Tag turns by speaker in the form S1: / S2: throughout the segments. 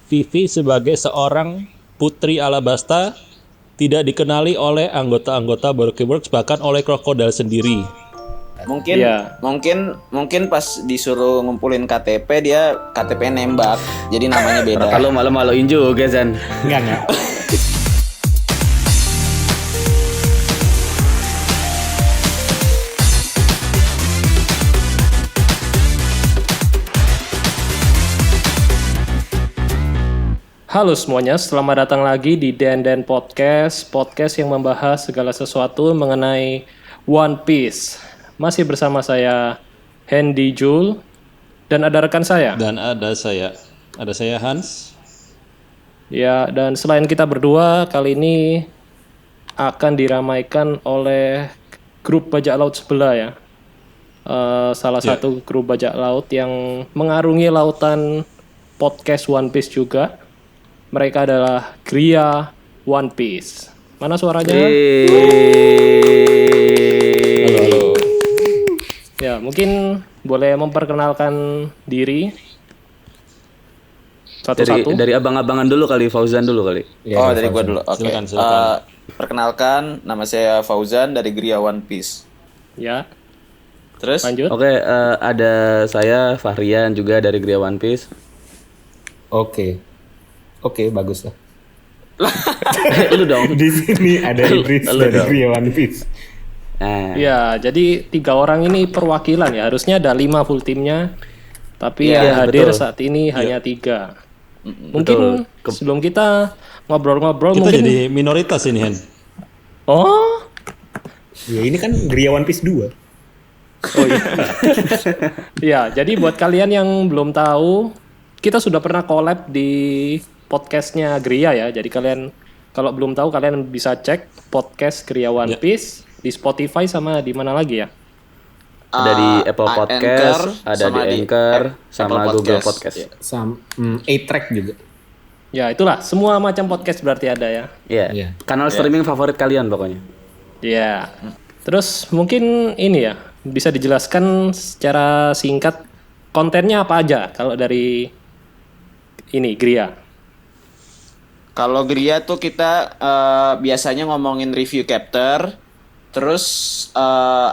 S1: Vivi sebagai seorang putri Alabasta tidak dikenali oleh anggota-anggota Borky Works, bahkan oleh Crocodile sendiri.
S2: Mungkin
S3: Iya.
S2: mungkin pas disuruh ngumpulin KTP dia KTP nembak. Jadi namanya beda.
S4: Kalau malu-maluin juga Zan.
S5: Enggak.
S3: Halo semuanya, selamat datang lagi di Den Podcast yang membahas segala sesuatu mengenai One Piece. Masih bersama saya Hendy Jul dan ada rekan saya.
S1: Dan ada saya Hans.
S3: Ya, dan selain kita berdua, kali ini akan diramaikan oleh grup bajak laut sebelah ya. Salah satu grup bajak laut yang mengarungi lautan podcast One Piece juga. Mereka adalah Gria One Piece. Mana suaranya?
S1: Halo.
S3: Ya, mungkin boleh memperkenalkan diri satu-satu.
S4: Dari abang-abangan dulu kali, Fauzan dulu kali.
S2: Oh, dari gua dulu. Oke.
S1: Silakan.
S2: Perkenalkan, nama saya Fauzan dari Gria One Piece.
S3: Ya,
S2: Terus?
S3: lanjut.
S4: Oke, ada saya Fahrian juga dari Gria One Piece.
S5: Oke, bagus lah.
S4: Lu dong.
S5: Di sini ada Idris
S4: Lu
S5: dari
S4: dong.
S5: Gria One Piece.
S4: Nah,
S3: Ya, jadi 3 orang ini perwakilan ya. Harusnya ada 5 full timnya, tapi
S4: Iya,
S3: yang hadir
S4: betul.
S3: saat ini hanya 3. Mungkin
S4: Betul.
S3: sebelum kita ngobrol-ngobrol
S1: Kita
S3: mungkin.
S1: jadi minoritas ini, Hen.
S3: Oh,
S5: Ya ini kan Gria One Piece 2.
S3: ya. Jadi buat kalian yang belum tahu, kita sudah pernah collab di podcastnya Gria ya. Jadi kalian kalau belum tahu kalian bisa cek podcast Gria One Piece di Spotify sama di mana lagi ya?
S4: ada di Apple Podcast,
S2: Anchor,
S4: ada
S2: sama
S4: di Anchor, sama
S2: Apple
S4: Google
S2: Podcast.
S4: Podcast.
S5: A-Track juga.
S3: Ya, itulah semua macam podcast berarti ada ya.
S4: Iya.
S5: Iya.
S4: Kanal streaming favorit kalian pokoknya.
S3: Ya. Terus mungkin ini ya, bisa dijelaskan secara singkat kontennya apa aja kalau dari ini Gria.
S2: Kalau Gria tuh kita biasanya ngomongin review chapter. Terus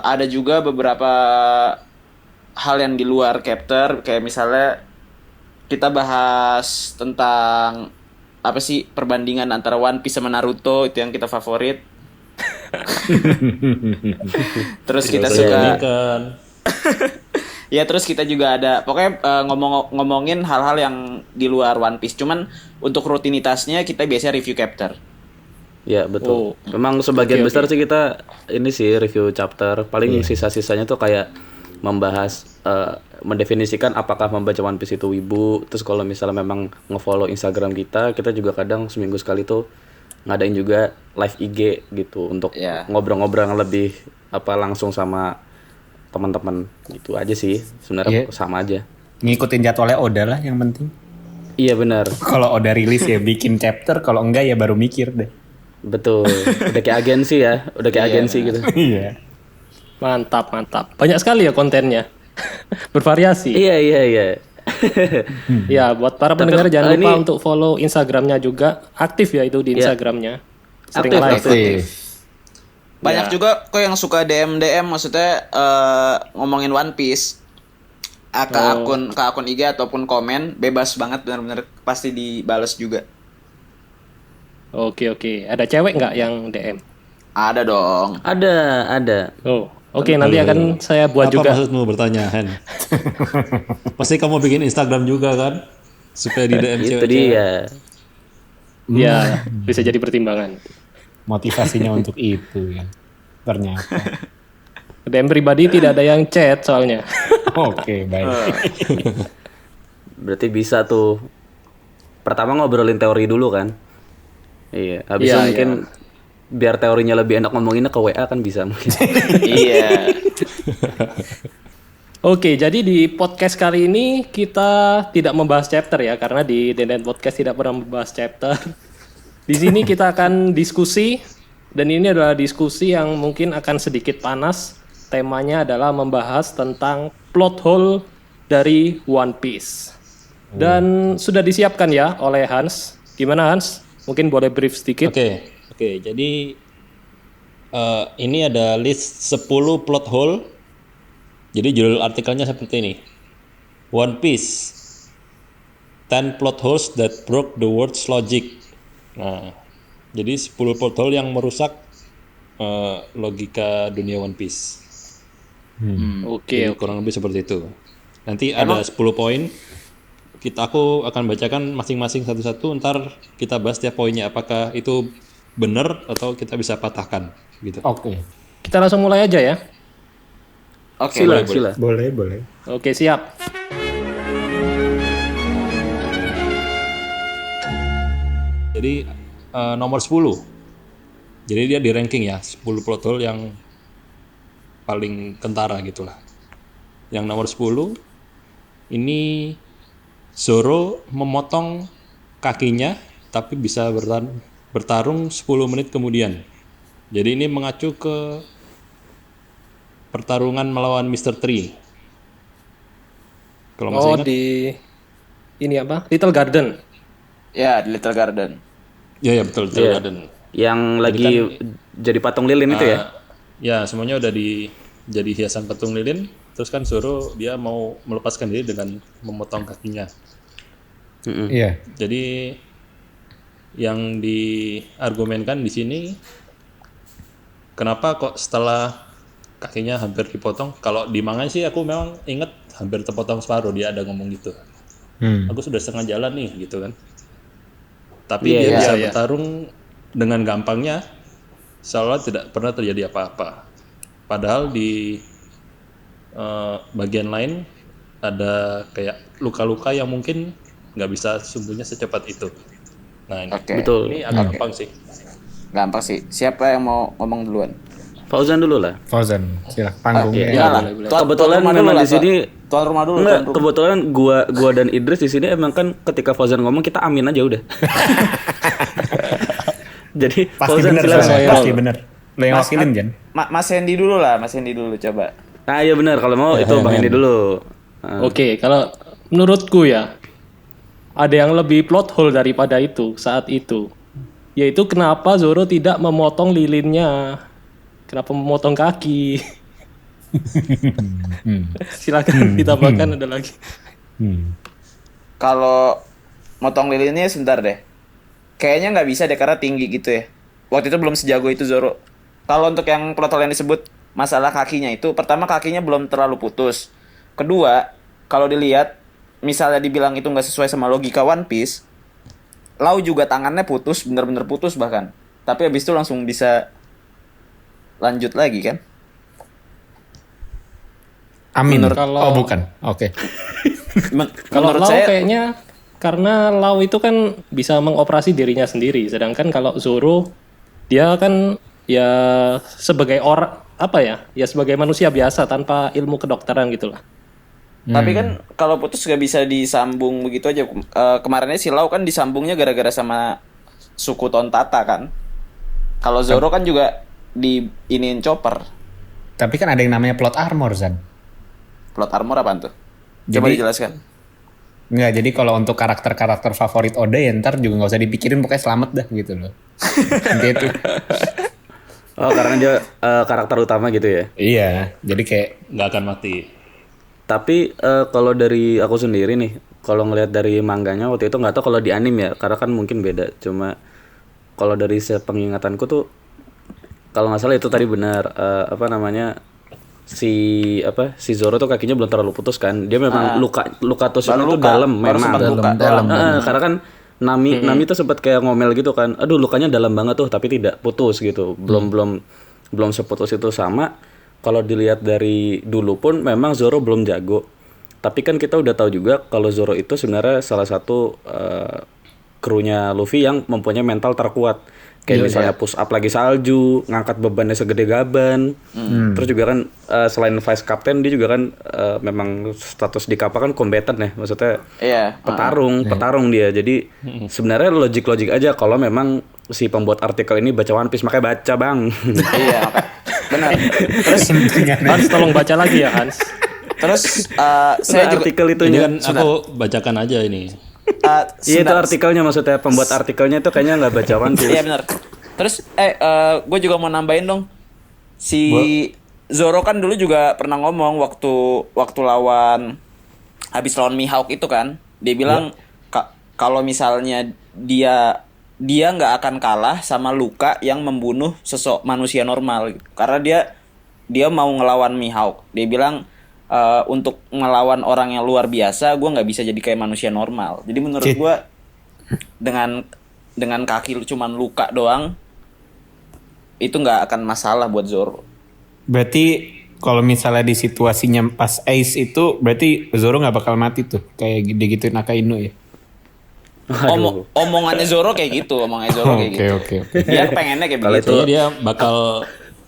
S2: ada juga beberapa hal yang di luar chapter, kayak misalnya kita bahas tentang apa sih perbandingan antara One Piece sama Naruto, itu yang kita favorit. Terus kita suka ya, terus kita juga ada pokoknya ngomongin hal-hal yang di luar One Piece. Cuman untuk rutinitasnya kita biasanya review chapter.
S4: Iya, betul.
S3: Oh.
S4: Memang sebagian
S3: Oke,
S4: besar sih kita ini sih review chapter. Paling sisa-sisanya tuh kayak membahas mendefinisikan apakah membaca One Piece itu wibu. Terus kalau misalnya memang ngefollow Instagram kita juga kadang seminggu sekali tuh ngadain juga live IG gitu untuk ngobrol-ngobrol yang lebih langsung sama teman-teman gitu aja sih. Sebenarnya sama aja.
S5: Ngikutin jadwalnya Oda lah yang penting.
S4: Iya benar.
S5: Kalau Oda rilis ya bikin chapter, kalau enggak ya baru mikir deh.
S4: Betul. Udah kayak agensi ya, udah kayak agensi gitu.
S5: Iya.
S3: Mantap. Banyak sekali ya kontennya. Bervariasi.
S4: Iya.
S3: Ya, buat para pendengar
S4: Tapi,
S3: jangan lupa
S4: ini-
S3: untuk follow Instagramnya juga. Aktif ya itu di Instagramnya. Sering live.
S4: Aktif.
S2: Banyak juga kok yang suka DM maksudnya ngomongin One Piece. Ke akun IG ataupun komen, bebas banget, benar-benar pasti dibales juga.
S3: Oke. Ada cewek nggak yang DM?
S2: Ada dong.
S4: Ada.
S3: Oh, oke, nanti akan saya buat
S1: Apa
S3: juga.
S1: maksudmu bertanya, Hen? Pasti kamu bikin Instagram juga kan? Supaya di DM
S4: Itu
S1: cewek-cewek.
S4: dia.
S3: Ya, bisa jadi pertimbangan.
S5: Motivasinya untuk itu ya. Ternyata.
S3: DM pribadi tidak ada yang chat soalnya.
S5: Oke, baik.
S4: Berarti bisa tuh. Pertama ngobrolin teori dulu kan. Iya, habis itu
S3: Iya,
S4: mungkin biar teorinya lebih enak ngomonginnya ke WA kan bisa mungkin.
S2: Iya.
S3: Oke, jadi di podcast kali ini kita tidak membahas chapter ya, karena di Den Podcast tidak pernah membahas chapter. Di sini kita akan diskusi, dan ini adalah diskusi yang mungkin akan sedikit panas. Temanya adalah membahas tentang plot hole dari One Piece. Dan sudah disiapkan ya oleh Hans. Gimana Hans? Mungkin boleh brief sedikit.
S1: Oke, jadi ini ada list 10 plot hole. Jadi judul artikelnya seperti ini. One Piece 10 plot holes that broke the world's logic. Nah, jadi 10 plot hole yang merusak logika dunia One Piece.
S3: Oke.
S1: Jadi kurang lebih seperti itu. Nanti ada 10 poin. Aku akan bacakan masing-masing satu-satu. Ntar kita bahas tiap poinnya. Apakah itu benar atau kita bisa patahkan gitu.
S5: Oke.
S3: Kita langsung mulai aja ya.
S2: Oke.
S4: Sila.
S5: Boleh.
S3: Oke, siap.
S1: Jadi nomor 10. Jadi dia di ranking ya, 10 plot hole yang paling kentara gitulah. Yang nomor 10 ini Zoro memotong kakinya tapi bisa bertarung 10 menit kemudian. Jadi ini mengacu ke pertarungan melawan Mr. Tree. Kalau masih ingat?
S3: Di ini apa? Little Garden.
S2: Ya, di Little Garden.
S1: Ya betul
S4: Iya.
S1: Garden.
S4: Yang lagi jadi patung lilin itu ya?
S1: Ya semuanya udah jadi hiasan patung lilin. Terus kan Zoro dia mau melepaskan diri dengan memotong kakinya.
S5: Iya.
S1: Jadi yang diargumenkan di sini, kenapa kok setelah kakinya hampir dipotong? Kalau di manga sih aku memang inget hampir terpotong separuh, dia ada ngomong gitu. Aku sudah setengah jalan nih gitu kan. Tapi dia bisa bertarung dengan gampangnya, seolah tidak pernah terjadi apa-apa. Padahal di bagian lain ada kayak luka-luka yang mungkin nggak bisa sembuhnya secepat itu. Nah ini,
S2: Oke.
S4: Betul.
S1: ini agak gampang sih.
S2: Gampang sih. Siapa yang mau ngomong duluan?
S4: Fauzan dulu lah.
S5: Fauzan, silah panggung.
S2: Ya lah.
S4: Kebetulan memang di sini
S2: tuan rumah dulu.
S4: enggak, kebetulan gua dan Idris di sini emang kan ketika Fauzan ngomong kita amin aja udah. Jadi
S5: Pasti
S4: Fauzan
S5: bener,
S4: silakan.
S5: soalnya. Pasti bener. Lo yang wakilin, Jan.
S2: Mas Hendy dulu lah, Mas Hendy dulu coba.
S4: Nah, iya benar kalau mau itu Bang Indi dulu.
S3: Oke, kalau menurutku ya ada yang lebih plot hole daripada itu saat itu. Yaitu kenapa Zoro tidak memotong lilinnya? Kenapa memotong kaki? Silakan ditambahkan ada lagi.
S2: Kalau motong lilinnya sebentar deh. Kayaknya nggak bisa deh karena tinggi gitu ya. Waktu itu belum sejago itu Zoro. Kalau untuk yang plot hole yang disebut masalah kakinya itu, pertama kakinya belum terlalu putus. Kedua, kalau dilihat misalnya dibilang itu nggak sesuai sama logika One Piece, Lau juga tangannya putus, bener-bener putus bahkan. Tapi habis itu langsung bisa lanjut lagi kan?
S5: Amin.
S3: Kalau-
S5: Oh bukan. Oke.
S3: Kalau
S2: Menurut
S3: Lau
S2: saya
S3: kayaknya karena Lau itu kan bisa mengoperasi dirinya sendiri, sedangkan kalau Zoro dia kan ya sebagai orang apa ya? Ya sebagai manusia biasa tanpa ilmu kedokteran gitulah.
S2: Tapi kan kalau putus gak bisa disambung begitu aja. Kemarinnya si Lau kan disambungnya gara-gara sama suku Tontata kan. Kalau Zoro kan juga diinin chopper.
S5: Tapi kan ada yang namanya plot armor, Zan.
S2: Plot armor apaan tuh? Coba
S5: Jadi-
S2: dijelaskan.
S5: Enggak, jadi kalau untuk karakter-karakter favorit Oda ya ntar juga nggak usah dipikirin, pokoknya selamat dah gitu loh. Intinya itu.
S4: Oh, karena dia karakter utama gitu ya.
S5: Iya, jadi kayak
S1: Nggak akan mati.
S4: Tapi kalau dari aku sendiri nih, kalau ngelihat dari mangganya waktu itu nggak tahu kalau di anime ya, karena kan mungkin beda. Cuma kalau dari sepengingatanku tuh, kalau nggak salah itu tadi benar apa namanya si Zoro tuh kakinya belum terlalu putus kan. Dia memang luka tusuknya
S2: Baru
S4: tuh
S2: luka,
S4: dalam
S2: baru
S4: memang.
S2: sempat luka.
S5: dalam.
S4: Karena kan Nami tuh sempat kayak ngomel gitu kan. Aduh lukanya dalam banget tuh tapi tidak putus gitu. Belum seputus itu sama. Kalau dilihat dari dulu pun memang Zoro belum jago. Tapi kan kita udah tahu juga kalau Zoro itu sebenarnya salah satu krunya Luffy yang mempunyai mental terkuat. Kayak misalnya push up lagi salju, ngangkat bebannya segede gaban. Terus juga kan selain vice captain dia juga kan memang status di kapal kan combatant ya. Maksudnya
S2: Iya.
S4: petarung dia. Jadi sebenarnya logik aja kalau memang si pembuat artikel ini baca One Piece, makanya baca bang.
S2: Iya. Benar. Terus
S3: Hans tolong baca lagi ya Hans.
S2: Terus
S4: Saya
S2: saya juga
S4: artikel
S1: Ini
S4: itunya.
S1: kan aku bacakan aja ini.
S4: Iya itu
S2: sebentar.
S4: artikelnya, maksudnya pembuat artikelnya itu kayaknya nggak baca One Piece.
S2: Iya benar. Terus gue juga mau nambahin dong. Si Zoro kan dulu juga pernah ngomong waktu habis lawan Mihawk itu kan, dia bilang kalau misalnya dia nggak akan kalah sama Luka yang membunuh manusia normal gitu. Karena dia mau ngelawan Mihawk. Dia bilang untuk ngelawan orang yang luar biasa, gue nggak bisa jadi kayak manusia normal. Jadi menurut gue dengan kaki cuman luka doang itu nggak akan masalah buat Zoro.
S5: Berarti kalau misalnya di situasinya pas Ace itu berarti Zoro nggak bakal mati tuh kayak digituin Akainu ya.
S2: Omongannya Zoro kayak gitu,
S5: Oke.
S2: Dia pengennya kayak
S4: Kalau
S2: begitu.
S1: Kayaknya dia bakal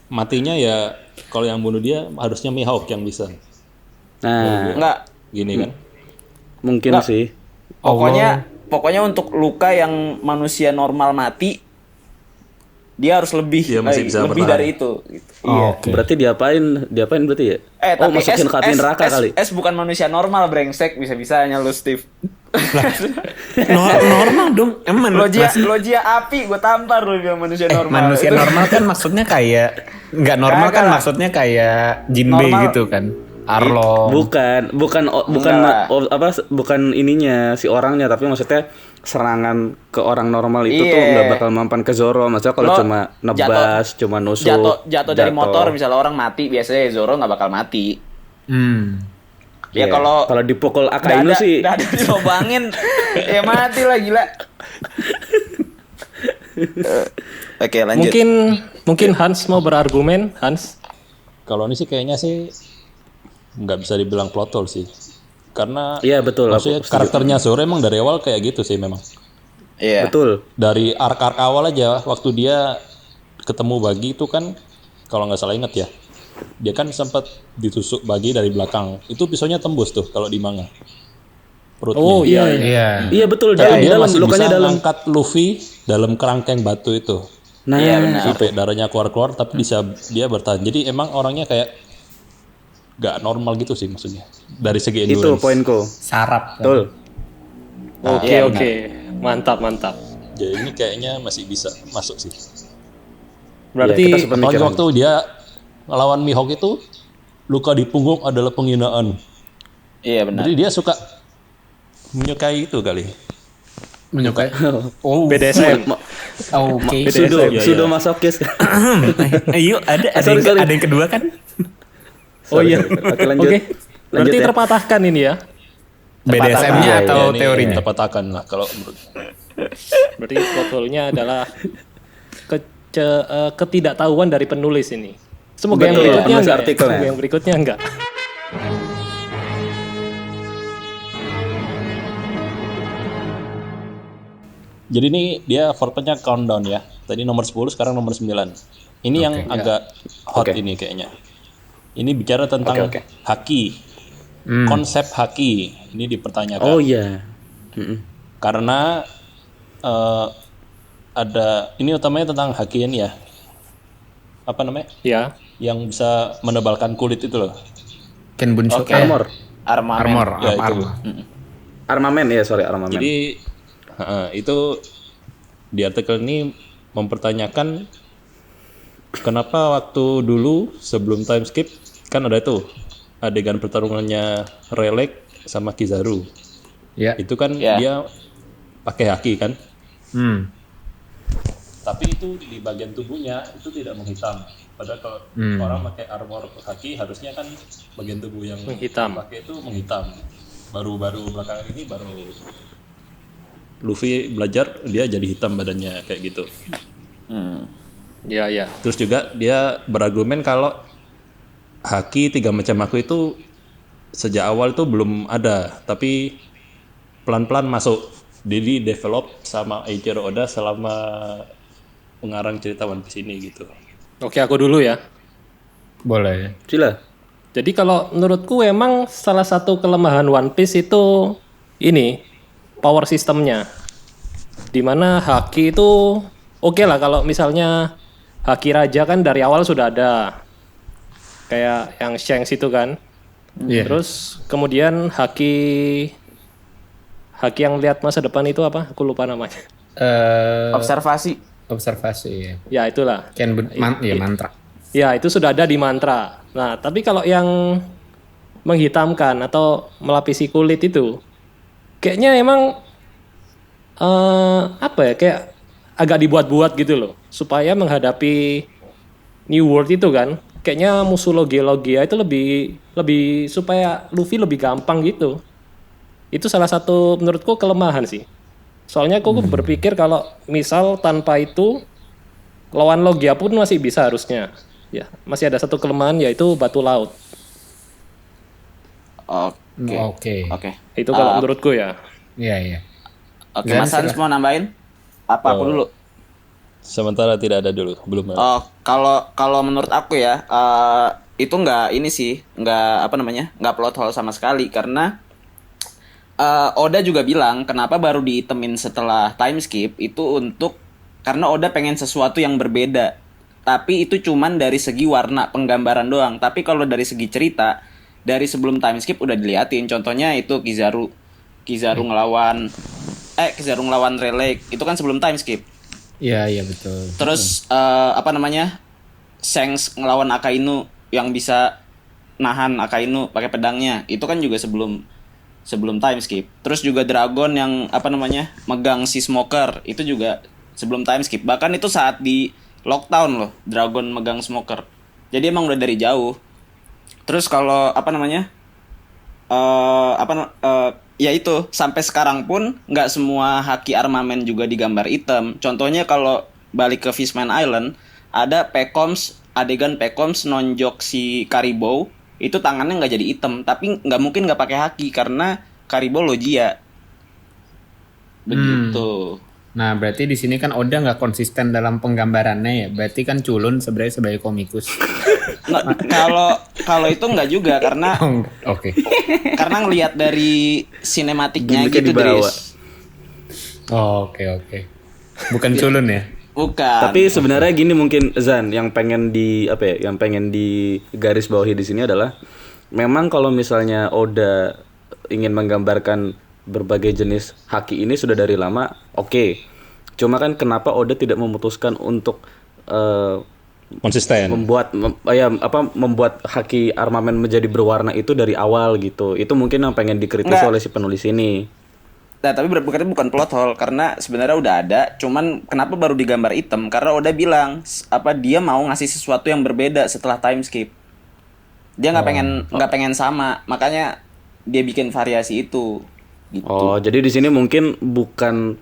S1: matinya ya kalau yang bunuh dia harusnya Mihawk yang bisa.
S4: Nah,
S2: Enggak,
S1: Gini kan.
S4: mungkin
S2: Nggak.
S4: sih.
S2: pokoknya untuk luka yang manusia normal mati dia harus lebih
S1: Dia masih bisa
S2: lebih
S1: bertahan.
S2: dari itu gitu.
S5: Oh, oke.
S4: Berarti diapain berarti ya?
S2: Tapi
S4: masukin ke admin neraka kali.
S2: S bukan manusia normal brengsek, bisa-bisanya lu Steve.
S5: Normal dong. Emang
S2: Logia api gue tampar lu bilang manusia normal.
S5: manusia
S2: Itu-
S5: normal kan maksudnya kayak nggak normal kan
S2: Kagak.
S5: maksudnya kayak Jinbei
S2: Normal.
S5: gitu kan. Arlong.
S4: Bukan
S2: Enggak.
S4: bukan ininya si orangnya, tapi maksudnya serangan ke orang normal itu tuh
S2: Iya.
S4: nggak bakal mempan ke Zoro. Maksudnya kalau
S2: Lo
S4: cuma nebas, cuma nusuk,
S2: jatuh dari motor misalnya orang mati, biasanya Zoro nggak bakal mati. Ya
S4: Iya.
S2: kalau
S4: dipukul Akainu sih.
S2: dada dilobangin ya mati lah gila. Oke, lanjut.
S3: Mungkin Hans mau berargumen, Hans.
S1: Kalau ini sih kayaknya sih nggak bisa dibilang plot hole sih. Karena
S4: Iya betul.
S1: maksudnya
S4: aku setuju.
S1: karakternya Zoro emang dari awal kayak gitu sih memang.
S2: Iya.
S4: Betul.
S1: Dari arc-arc awal aja waktu dia ketemu Bagi itu kan kalau nggak salah inget ya. Dia kan sempat ditusuk Bagi dari belakang. Itu pisaunya tembus tuh kalau di manga. Perutnya.
S3: Oh iya.
S5: Iya.
S4: Iya betul.
S1: Tapi dia
S4: Dalam
S1: masih
S4: lukanya
S1: bisa
S4: dalam.
S1: ngangkat Luffy dalam kerangkeng batu itu.
S4: Nah,
S2: Iya, benar.
S1: Sampai darahnya keluar-keluar tapi bisa dia bertahan. Jadi emang orangnya kayak gak normal gitu sih maksudnya. Dari segi
S4: itu
S1: endurance.
S4: poinku.
S5: Sarap.
S4: Betul.
S3: Oke,
S2: Iya,
S3: oke. Mantap.
S1: Jadi ini kayaknya masih bisa masuk sih.
S3: Berarti
S4: Iya, kita
S1: Apalagi
S4: sepemikiran.
S1: waktu dia ngelawan Mihawk itu luka di punggung adalah penghinaan.
S2: Iya benar.
S1: Jadi dia suka menyukai itu kali.
S5: Menyukai. Oh.
S3: BDSM.
S5: Oke.
S3: BDSM.
S4: Sudo masokis.
S5: Ayo ada
S4: sorry.
S5: ada yang kedua kan?
S3: Oh iya.
S4: Oke lanjut.
S3: Oke. Berarti
S4: ya.
S3: terpatahkan ini ya.
S5: BDSM-nya
S1: Iya,
S5: atau
S1: ini
S5: teorinya?
S1: Terpatahkan lah kalau menurut.
S3: Berarti plot hole-nya adalah ketidaktahuan dari penulis ini. Semoga yang
S4: Betul,
S3: berikutnya
S4: penulis
S3: enggak.
S4: artikelnya.
S3: Semoga yang berikutnya enggak.
S1: Jadi ini dia formatnya countdown ya. Tadi nomor 10 sekarang nomor 9. Ini yang agak hot
S4: Oke.
S1: ini kayaknya. Ini bicara tentang
S4: Oke.
S1: haki. Konsep haki ini dipertanyakan.
S4: Oh iya. Mm-mm.
S1: Karena ada ini utamanya tentang haki ini ya. Apa namanya?
S3: Ya.
S1: Yang bisa menebalkan kulit itu loh.
S5: Ken Bunsho.
S4: Armor.
S5: Armor.
S1: Ya, itu.
S5: Armor.
S4: Armamen ya, sorry armamen.
S1: Jadi itu di artikel ini mempertanyakan kenapa waktu dulu sebelum time skip kan ada tuh adegan pertarungannya Relek sama Kizaru.
S5: Ya.
S1: Itu kan
S2: Ya.
S1: dia pakai haki kan.
S5: Hmm.
S1: Tapi itu di bagian tubuhnya itu tidak menghitam. Padahal kalau orang pakai armor haki harusnya kan bagian tubuh yang
S3: Menghitam.
S1: pakai itu menghitam. Baru-baru belakangan ini baru Luffy belajar dia jadi hitam badannya kayak gitu.
S3: Ya, ya.
S1: Terus juga dia berargumen kalau haki 3 macam aku itu sejak awal itu belum ada, tapi pelan-pelan masuk. Jadi develop sama Eiichiro Oda selama pengarang cerita One Piece ini gitu.
S3: Oke, aku dulu ya.
S5: Boleh.
S4: Sila.
S3: Jadi kalau menurutku emang salah satu kelemahan One Piece itu ini power sistemnya. Dimana haki itu oke lah kalau misalnya haki raja kan dari awal sudah ada. Kayak yang Shanks itu kan.
S5: Iya.
S3: Terus kemudian haki yang lihat masa depan itu apa? Aku lupa namanya.
S2: Observasi.
S5: Observasi ya.
S3: Ya itulah.
S5: Ya mantra.
S3: Ya itu sudah ada di mantra. Nah tapi kalau yang menghitamkan atau melapisi kulit itu, kayaknya emang apa ya? Kayak agak dibuat-buat gitu loh, supaya menghadapi New World itu kan. Kayaknya musuh Logia itu lebih supaya Luffy lebih gampang gitu. Itu salah satu menurutku kelemahan sih. Soalnya aku berpikir kalau misal tanpa itu lawan Logia pun masih bisa harusnya. Ya, masih ada satu kelemahan yaitu batu laut.
S2: Oke.
S5: Oke.
S2: Oke.
S3: Itu kalau menurutku ya.
S5: Iya, iya.
S2: Oke, Mas Hans mau nambahin? Apa aku dulu?
S1: Sementara tidak ada dulu, belum ada.
S2: Oh, kalau menurut aku ya, itu nggak plot hole sama sekali karena Oda juga bilang kenapa baru diitemin setelah time skip itu karena Oda pengen sesuatu yang berbeda. Tapi itu cuman dari segi warna penggambaran doang. Tapi kalau dari segi cerita, dari sebelum time skip udah diliatin. Contohnya itu Kizaru ngelawan Rayleigh itu kan sebelum time skip.
S5: Iya, iya betul.
S2: Terus Shanks ngelawan Akainu yang bisa nahan Akainu pakai pedangnya. Itu kan juga sebelum time skip. Terus juga Dragon yang megang si Smoker itu juga sebelum time skip. Bahkan itu saat di lockdown loh, Dragon megang Smoker. Jadi emang udah dari jauh. Terus kalau ya itu sampai sekarang pun nggak semua haki armamen juga digambar hitam. Contohnya kalau balik ke Fishman Island ada adegan Pekoms nonjok si Caribou itu tangannya nggak jadi hitam, tapi nggak mungkin nggak pakai haki karena Caribou Logia. Begitu.
S5: Nah, berarti di sini kan Oda nggak konsisten dalam penggambarannya ya. Berarti kan culun sebenarnya sebagai komikus.
S2: Kalau itu nggak juga karena
S5: Oke.
S2: karena ngelihat dari sinematiknya
S4: Gimiknya
S2: gitu,
S4: dibawa.
S2: Dris.
S5: Oke. Bukan culun ya?
S2: Bukan.
S4: Tapi sebenarnya gini mungkin Zan yang pengen di garis bawahi di sini adalah memang kalau misalnya Oda ingin menggambarkan berbagai jenis haki ini sudah dari lama, oke. Cuma kan kenapa Oda tidak memutuskan untuk
S1: Konsisten.
S4: membuat haki armamen menjadi berwarna itu dari awal gitu. Itu mungkin yang pengen dikritisi
S2: Nggak.
S4: oleh si penulis ini.
S2: Nah, tapi berarti bukan plot hole karena sebenarnya udah ada, cuman kenapa baru digambar hitam? Karena Oda bilang dia mau ngasih sesuatu yang berbeda setelah time skip. Dia nggak pengen sama, makanya dia bikin variasi itu. Gitu.
S4: Oh, jadi di sini mungkin bukan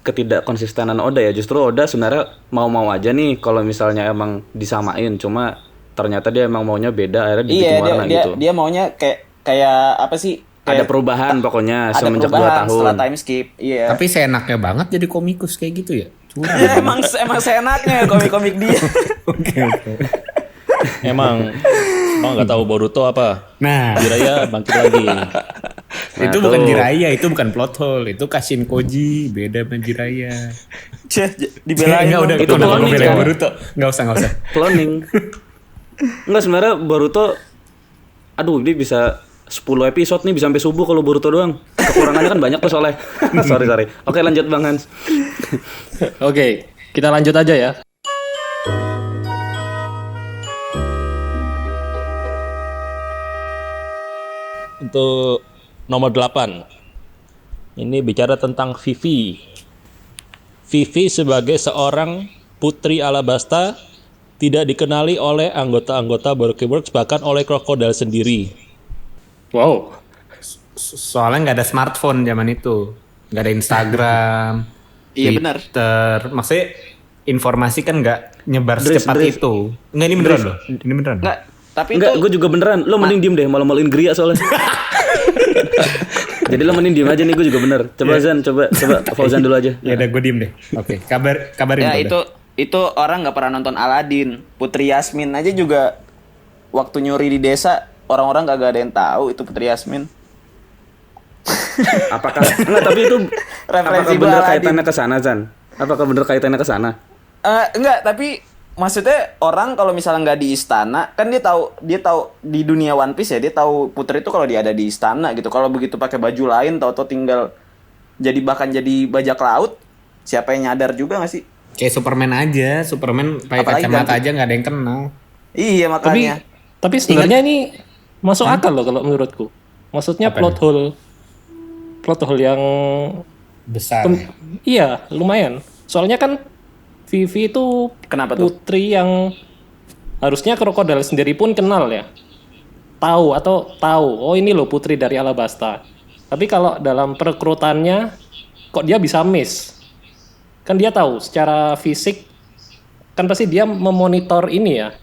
S4: ketidakkonsistenan Oda ya. Justru Oda sebenarnya mau-mau aja nih kalau misalnya emang disamain, cuma ternyata dia emang maunya beda akhirnya dibikin warna gitu.
S2: Dia maunya kayak apa sih?
S4: Ada perubahan pokoknya
S2: Ada
S4: semenjak 2
S2: perubahan
S4: tahun.
S2: setelah time skip. Iya.
S5: Tapi seenaknya banget jadi komikus kayak gitu ya. Curang.
S2: emang seenaknya komik-komik dia.
S5: Oke.
S1: Emang nggak tahu Boruto apa?
S5: Nah,
S1: Jiraiya bangkit lagi.
S5: itu bukan Jiraiya, itu bukan plot hole, itu Kashin Koji, beda sama Jiraiya.
S2: Dibelain.
S5: Enggak, udah
S4: Itu
S5: itu udah
S4: cloning
S5: gue belain
S4: kan?
S5: Boruto. Enggak usah.
S4: Cloning. Enggak sebenarnya Boruto dia bisa 10 episode nih bisa sampai subuh kalau Boruto doang. Kekurangannya kan banyak tuh soalnya. sorry. Oke, lanjut Bang Hans.
S3: Oke, kita lanjut aja ya.
S1: Untuk nomor 8. Ini bicara tentang Vivi. Vivi sebagai seorang putri Alabasta tidak dikenali oleh anggota-anggota Baroque Works bahkan oleh Crocodile sendiri.
S3: Wow.
S5: Soalnya nggak ada smartphone zaman itu, nggak ada Instagram,
S2: Iya, benar.
S5: Twitter. Maksudnya informasi kan nggak nyebar
S4: Dres.
S5: secepat itu. Enggak, ini beneran loh. Ini beneran.
S2: Enggak, tapi
S4: Enggak,
S2: itu
S4: gue juga beneran. Lo mending diem deh, malu-maluin Gria soalnya. Jadi lo mending diem aja nih, gue juga bener. Coba Zan, coba Fauzan dulu aja.
S5: Ya udah, gue diem deh. Oke, kabarin.
S2: ya
S5: Pak,
S2: itu orang nggak pernah nonton Aladdin. Putri Yasmin aja juga waktu nyuri di desa orang-orang gak ada yang tahu itu Putri Yasmin.
S4: Apakah tapi itu
S2: Referensi
S4: apakah bener
S2: Aladdin.
S4: kaitannya ke sana Zan? Apakah bener kaitannya ke sana?
S2: Enggak, tapi maksudnya orang kalau misalnya nggak di istana kan dia tahu di dunia One Piece ya, dia tahu Putri itu kalau dia ada di istana gitu. Kalau begitu pakai baju lain tahu-tahu tinggal bahkan jadi bajak laut, siapa yang nyadar juga nggak sih?
S5: Kayak Superman aja, Superman pakai
S2: Apalagi
S5: kacamata
S2: ganti.
S5: aja nggak ada yang kenal.
S2: Iya makanya.
S3: Tapi sebenarnya ini masuk akal loh kalau menurutku. Maksudnya
S5: Apa
S3: plot hole yang
S5: Besar.
S3: iya lumayan. Soalnya kan Vivi itu
S2: Kenapa tuh?
S3: putri yang harusnya krokodil sendiri pun kenal ya. Tahu, oh ini loh putri dari Alabasta. Tapi kalau dalam perekrutannya kok dia bisa miss? Kan dia tahu secara fisik kan pasti dia memonitor ini ya.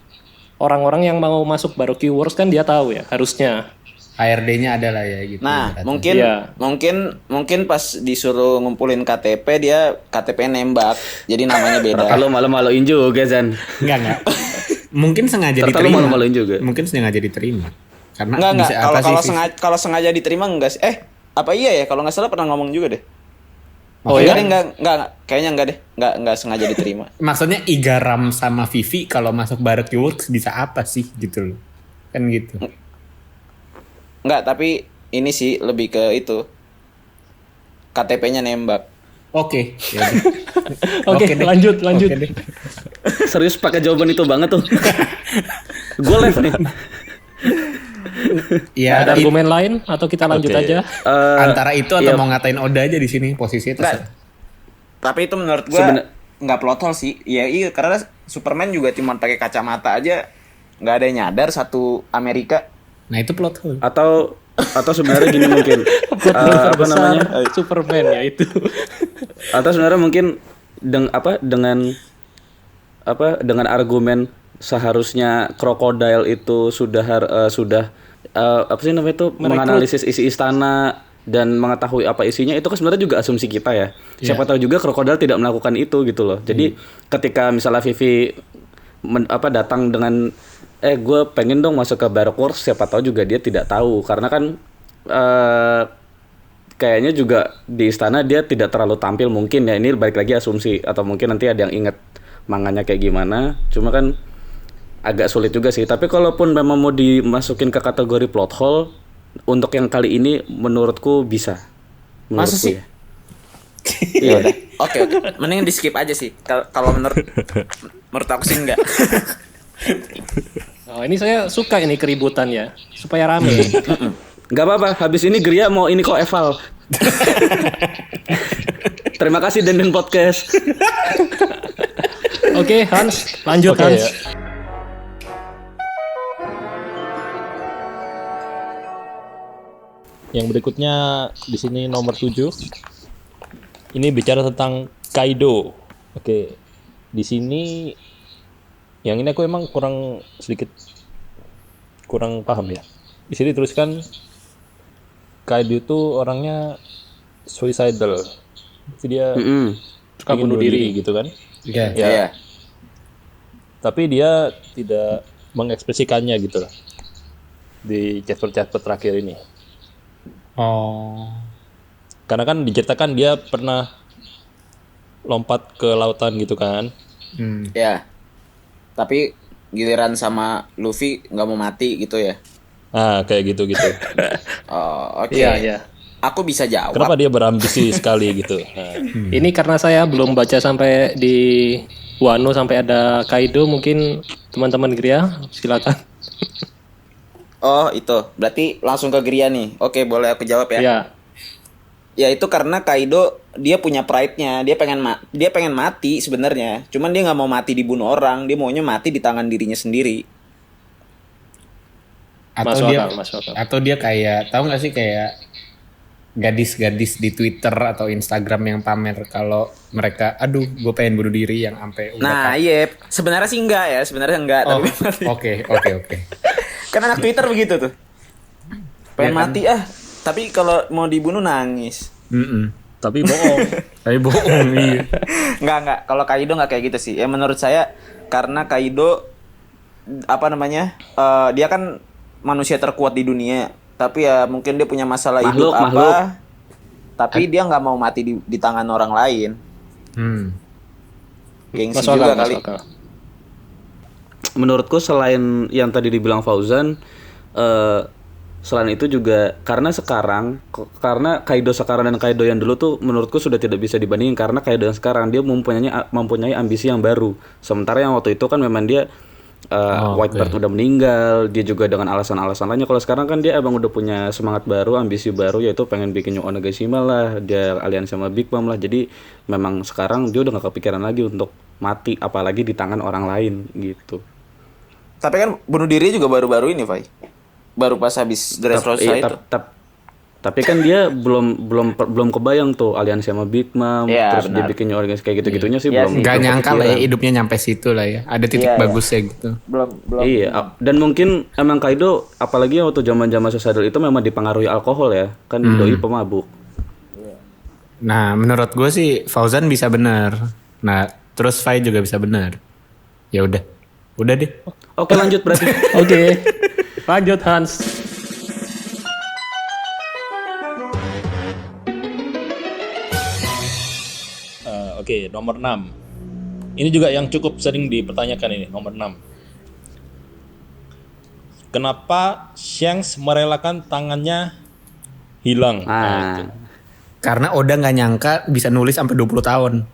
S3: Orang-orang yang mau masuk Baroque Wars kan dia tahu ya, harusnya.
S5: HRD-nya ada lah ya gitu.
S2: Nah,
S5: ibaratnya.
S2: mungkin pas disuruh ngumpulin KTP dia KTP nembak. Jadi namanya beda.
S4: Kalau malu-maluin juga Zan.
S5: Enggak. Mungkin sengaja
S4: Ternyata lu
S5: diterima.
S4: malu-maluin juga.
S5: Mungkin sengaja diterima. Karena
S2: Enggak.
S5: bisa apa sih?
S2: Kalau sengaja diterima enggak sih? Apa iya ya? Kalau nggak salah pernah ngomong juga deh.
S3: Oh ya?
S2: Enggak. Kayaknya enggak deh. Enggak sengaja diterima.
S5: Maksudnya Igaram sama Vivi kalau masuk Baroque Works bisa apa sih gitu loh. Kan gitu.
S2: Enggak, tapi ini sih lebih ke itu. KTP-nya nembak.
S5: Oke. Ya udah.
S3: Oke,
S5: deh.
S3: lanjut.
S5: Oke deh.
S4: Serius pakai jawaban itu banget tuh. Gue live nih.
S5: Ya,
S3: Ada argumen lain atau kita lanjut
S1: Oke.
S3: aja?
S5: antara itu atau
S4: iya.
S5: mau ngatain Oda aja di sini posisinya
S2: Enggak.
S5: terserah.
S2: Tapi itu menurut gua nggak plot hole sih. Iya, karena Superman juga cuma pakai kacamata aja nggak ada yang nyadar satu Amerika.
S5: Nah, itu plot hole.
S4: Atau sebenarnya gini mungkin apa
S3: Besar
S4: namanya?
S3: Superman ya itu.
S4: Atau sebenarnya mungkin dengan argumen seharusnya krokodil itu sudah apa sih namanya itu menganalisis isi istana dan mengetahui apa isinya, itu kan sebenarnya juga asumsi kita ya. Siapa tahu juga krokodil tidak melakukan itu gitu loh. Jadi ketika misalnya Vivi datang dengan gue pengen dong masuk ke Baroque Wars, siapa tahu juga dia tidak tahu karena kan kayaknya juga di istana dia tidak terlalu tampil mungkin ya, ini balik lagi asumsi atau mungkin nanti ada yang inget manganya kayak gimana, cuma kan agak sulit juga sih. Tapi kalaupun memang mau dimasukin ke kategori plot hole untuk yang kali ini menurutku bisa.
S2: Masa
S4: Menurutku
S2: sih?
S4: ya.
S2: Iya udah. Oke. Mending di skip aja sih. Kalau menurut aku sih enggak.
S3: Oh, ini saya suka ini keributan ya, supaya rame.
S4: Gak apa-apa, habis ini Gria mau ini kok eval. Terima kasih Denden Podcast.
S3: Oke, Hans, lanjut
S1: Oke,
S3: Hans.
S1: ya. Yang berikutnya di sini nomor 7. Ini bicara tentang Kaido. Oke. Di sini yang ini aku emang sedikit kurang paham ya. Di sini tuliskan Kaido itu orangnya suicidal. Jadi dia
S3: Suka
S1: ingin
S3: bunuh diri.
S1: gitu kan.
S5: Iya.
S1: Ya.
S2: Iya.
S1: Tapi dia tidak mengekspresikannya gitu lah. Di chapter-chapter terakhir ini.
S5: Oh.
S1: Karena kan diceritakan dia pernah lompat ke lautan gitu kan.
S2: Ya. Tapi giliran sama Luffy nggak mau mati gitu ya.
S1: Ah, kayak gitu-gitu.
S2: Oh, oke.
S3: Iya.
S2: Aku bisa jawab.
S1: Kenapa dia berambisi sekali gitu? Nah,
S3: Ini karena saya belum baca sampai di Wano sampai ada Kaido, mungkin teman-teman Gria silakan.
S2: Oh, itu. Berarti langsung ke Gria nih. Oke, boleh aku jawab ya.
S3: Ya,
S2: Ya itu karena Kaido dia punya pride-nya. Dia pengen mati sebenarnya. Cuman dia nggak mau mati dibunuh orang. Dia maunya mati di tangan dirinya sendiri.
S3: masuk akal.
S5: Atau dia kayak tahu nggak sih kayak gadis-gadis di Twitter atau Instagram yang pamer kalau mereka aduh gue pengen bunuh diri yang sampai
S2: Nah, iya. Sebenarnya sih enggak ya. Sebenarnya enggak.
S5: Oh,
S2: Tapi
S5: oke.
S2: kan anak Twitter begitu tuh. Pengen
S5: Ya kan?
S2: mati Tapi kalau mau dibunuh nangis.
S1: tapi bohong.
S5: Tapi bohong iya.
S2: Enggak. Kalau Kaido enggak kayak gitu sih. Ya menurut saya karena Kaido dia kan manusia terkuat di dunia. Tapi ya mungkin dia punya masalah hidup
S4: Makhluk.
S2: Tapi dia nggak mau mati di tangan orang lain. Gengsi
S3: masuk
S2: juga
S3: akal,
S2: kali.
S3: masuk akal.
S4: menurutku selain yang tadi dibilang Fauzan, selain itu juga karena karena Kaido sekarang dan Kaido yang dulu tuh menurutku sudah tidak bisa dibandingin, karena Kaido yang sekarang dia mempunyai ambisi yang baru. Sementara yang waktu itu kan memang dia Whitebird udah meninggal, dia juga dengan alasan-alasan lainnya. Kalau sekarang kan dia abang udah punya semangat baru, ambisi baru, yaitu pengen bikin New Onagashima lah, dia aliansi sama Big Mom lah. Jadi memang sekarang dia udah gak kepikiran lagi untuk mati, apalagi di tangan orang lain gitu.
S2: Tapi kan bunuh diri juga baru-baru ini, Fai. Baru pas habis Dressrosa itu.
S4: Tapi kan dia belum kebayang tuh aliansi sama Big Mom,
S2: Ya,
S4: terus dia
S2: benar.
S4: bikin New Onagashima kayak gitu-gitunya sih
S2: Iya
S4: belum.
S2: sih.
S5: Nggak
S4: belum
S5: nyangka lah ya
S4: kepikiran.
S5: hidupnya nyampe situ lah ya. Ada titik
S2: Iya,
S5: bagusnya gitu.
S2: Belum.
S4: Iya, dan mungkin emang Kaido apalagi waktu zaman-zaman Suicidal itu memang dipengaruhi alkohol ya, kan doi pemabuk.
S5: Nah, menurut gue sih Fauzan bisa bener. Nah, terus Fai juga bisa bener. Ya udah. Udah deh.
S4: Oke, lanjut berarti.
S3: Oke. Lanjut Hans.
S1: Oke, nomor 6. Ini juga yang cukup sering dipertanyakan ini, nomor 6. Kenapa Shanks merelakan tangannya hilang? Nah, itu.
S5: Karena Oda nggak nyangka bisa nulis sampai 20 tahun.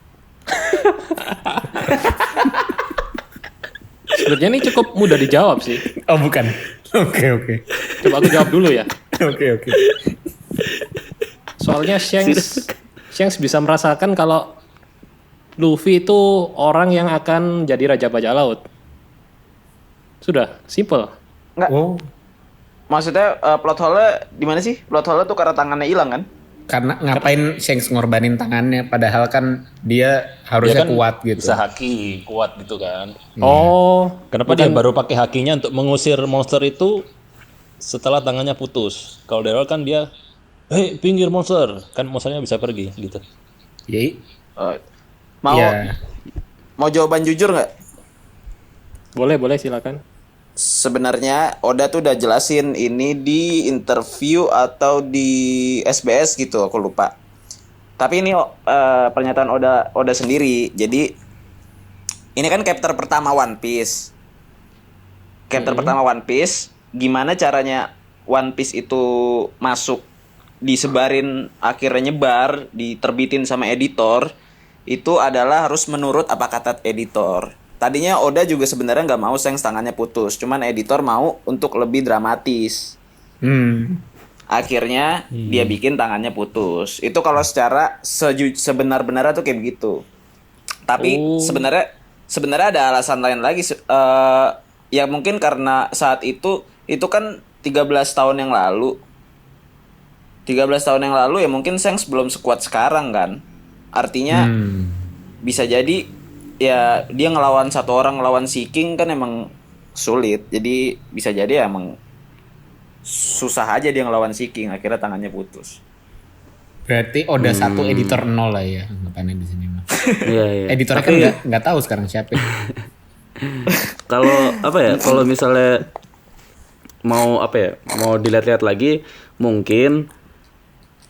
S3: Sebenarnya ini cukup mudah dijawab sih.
S5: Oh, bukan. Oke.
S3: Coba aku jawab dulu ya.
S5: Oke.
S3: Soalnya Shanks bisa merasakan kalau Luffy itu orang yang akan jadi raja bajak laut. Sudah, simple.
S2: Enggak.
S5: Oh,
S2: Maksudnya plot hole-nya di mana sih? Plot hole tuh karena tangannya hilang kan?
S5: karena ngapain Shanks ngorbanin tangannya padahal kan dia
S1: Dia
S5: harusnya
S1: kan
S5: kuat gitu.
S1: bisa haki, kuat gitu kan.
S3: Oh,
S1: Kenapa dia baru pakai hakinya untuk mengusir monster itu setelah tangannya putus? Kalau dari awal kan dia, pinggir monster, kan monsternya bisa pergi gitu.
S5: Iya.
S2: Mau
S5: Iya.
S2: mau jawaban jujur nggak?
S3: boleh silakan.
S2: Sebenarnya Oda tuh udah jelasin ini di interview atau di SBS gitu, aku lupa. Tapi ini pernyataan Oda sendiri. Jadi ini kan chapter pertama One Piece. Chapter pertama One Piece, gimana caranya One Piece itu masuk, disebarin, akhirnya nyebar, diterbitin sama editor, itu adalah harus menurut apa kata editor. Tadinya Oda juga sebenarnya nggak mau Shanks tangannya putus, cuman editor mau untuk lebih dramatis. Akhirnya dia bikin tangannya putus. Itu kalau secara sebenar-benarnya tuh kayak begitu. Tapi sebenarnya ada alasan lain lagi. Ya mungkin karena saat itu kan 13 tahun yang lalu. 13 tahun yang lalu ya mungkin Shanks belum sekuat sekarang kan. Artinya bisa jadi ya dia ngelawan satu orang, ngelawan Sea King kan emang sulit. Jadi bisa jadi ya emang susah aja dia ngelawan Sea King, akhirnya tangannya putus.
S5: Berarti Oda 1 editor 0 lah ya anggapannya di sini mah.
S4: Iya.
S5: Editornya kan nggak tahu sekarang siapa.
S4: Kalau apa ya? Kalau misalnya mau dilihat-lihat lagi, mungkin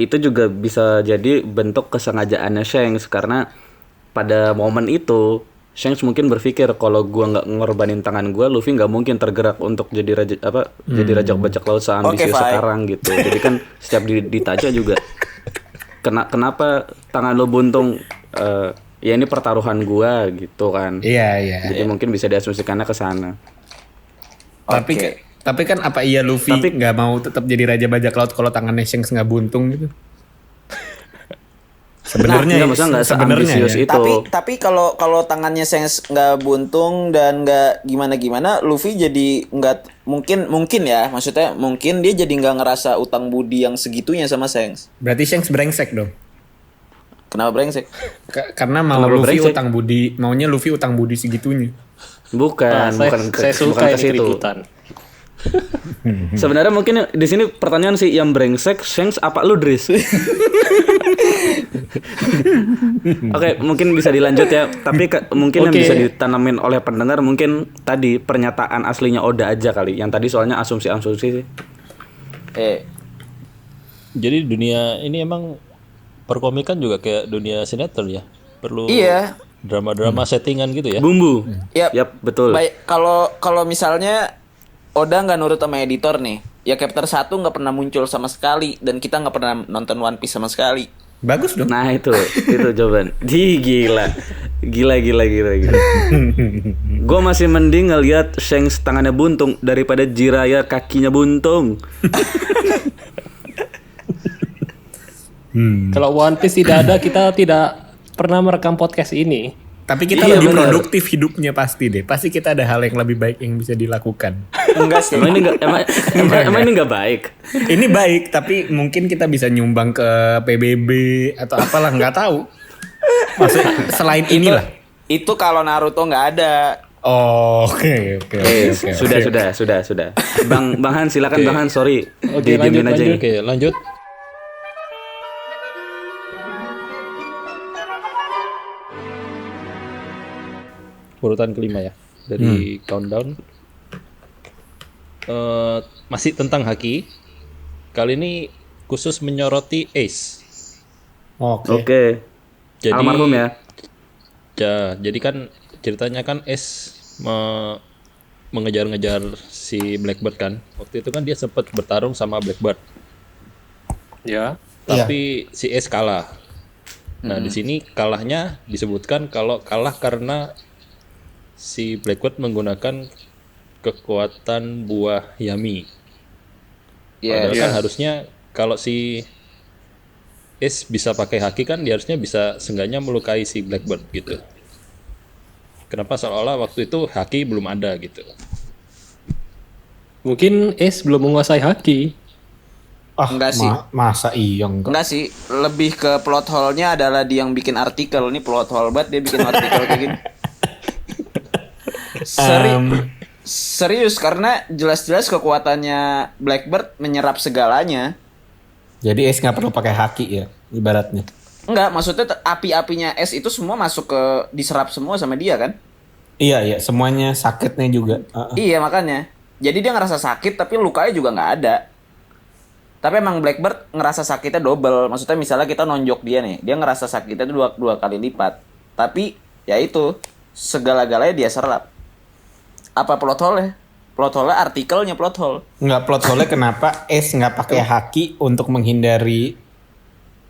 S4: itu juga bisa jadi bentuk kesengajaannya Shanks, karena pada momen itu Shanks mungkin berpikir kalau gua nggak ngorbanin tangan gua, Luffy nggak mungkin tergerak untuk jadi raja bajak laut seambisius sekarang gitu. Jadi kan setiap ditaja juga kenapa tangan lo buntung, ya ini pertaruhan gua gitu kan.
S5: Iya.
S4: Jadi mungkin bisa diasumsikannya ke sana.
S5: Tapi kan apa iya Luffy nggak mau tetap jadi raja bajak laut kalau tangannya Shanks nggak buntung gitu? Sebenarnya
S4: nggak seambisius
S5: ya.
S4: itu.
S2: Tapi kalau tangannya Shanks nggak buntung dan nggak gimana Luffy jadi nggak mungkin ya, maksudnya mungkin dia jadi nggak ngerasa utang budi yang segitunya sama Shanks.
S5: Berarti Shanks brengsek dong.
S2: Kenapa brengsek?
S5: Karena mau
S4: Kenapa
S5: Luffy
S4: brengsek?
S5: maunya Luffy utang budi segitunya.
S4: Bukan
S3: saya suka
S4: bukan ke
S3: ini
S4: situ.
S3: keributan.
S4: Sebenarnya mungkin di sini pertanyaan sih yang brengsek Shanks apa lu, Dris? Oke, mungkin bisa dilanjut ya. Tapi mungkin yang bisa ditanamin oleh pendengar mungkin tadi pernyataan aslinya Oda aja kali. Yang tadi soalnya asumsi-asumsi sih.
S1: Jadi dunia ini emang perkomikan juga kayak dunia sinetron ya. Perlu
S2: Iya.
S1: drama-drama settingan gitu ya.
S4: Bumbu.
S2: Ya,
S4: Yap, betul.
S2: baik. Kalau misalnya Oda nggak nurut sama editor nih, ya chapter 1 nggak pernah muncul sama sekali dan kita nggak pernah nonton One Piece sama sekali.
S5: Bagus dong.
S4: Nah, itu jawaban. Gila. Gila. Gue masih mending ngelihat Shanks tangannya buntung daripada Jiraiya kakinya buntung.
S3: Kalau One Piece tidak ada, kita tidak pernah merekam podcast ini.
S5: Tapi kita
S4: Iya,
S5: lebih
S4: benar.
S5: produktif hidupnya pasti deh. Pasti kita ada hal yang lebih baik yang bisa dilakukan.
S2: Enggak sih.
S4: Emang ini nggak baik?
S5: Ini baik, tapi mungkin kita bisa nyumbang ke PBB atau apalah, nggak tahu. Maksudnya selain inilah.
S2: Itu kalau Naruto nggak ada.
S5: Oh, oke.
S4: Sudah. Bang Han, silakan Bang Han, sorry.
S3: Oke,
S4: Didiemin aja.
S3: lanjut.
S1: Oke, lanjut. Urutan kelima ya dari countdown. Masih tentang haki. Kali ini khusus menyoroti Ace.
S4: Oke.
S1: Jadi
S4: Almarhum ya.
S1: Ya, jadi kan ceritanya kan Ace mengejar-ngejar si Blackbird kan. Waktu itu kan dia sempat bertarung sama Blackbird.
S3: Ya.
S1: Tapi si Ace kalah. Nah, di sini kalahnya disebutkan kalau kalah karena si Blackbird menggunakan kekuatan buah Yami. Padahal kan harusnya kalau si Ace bisa pakai haki kan dia harusnya bisa seenggaknya melukai si Blackbird gitu. Kenapa seolah-olah waktu itu haki belum ada gitu.
S3: Mungkin Ace belum menguasai haki.
S2: Enggak sih.
S5: Masa iya enggak?
S2: Enggak sih, lebih ke plot hole-nya adalah dia yang bikin artikel. Ini plot hole banget dia bikin artikel kayak gini. Serius karena jelas-jelas kekuatannya Blackbird menyerap segalanya.
S5: Jadi Ace nggak perlu pakai haki ya, ibaratnya.
S2: Enggak, maksudnya api-apinya es itu semua masuk ke diserap semua sama dia kan?
S5: Iya, semuanya sakitnya juga.
S2: Iya makanya. Jadi dia ngerasa sakit tapi lukanya juga nggak ada. Tapi emang Blackbird ngerasa sakitnya double. Maksudnya misalnya kita nonjok dia nih, dia ngerasa sakitnya itu dua kali lipat. Tapi ya itu segala-galanya dia serap. Apa plot hole-nya? Plot hole-nya artikelnya plot hole.
S5: Nggak plot hole kenapa Ace nggak pakai haki untuk menghindari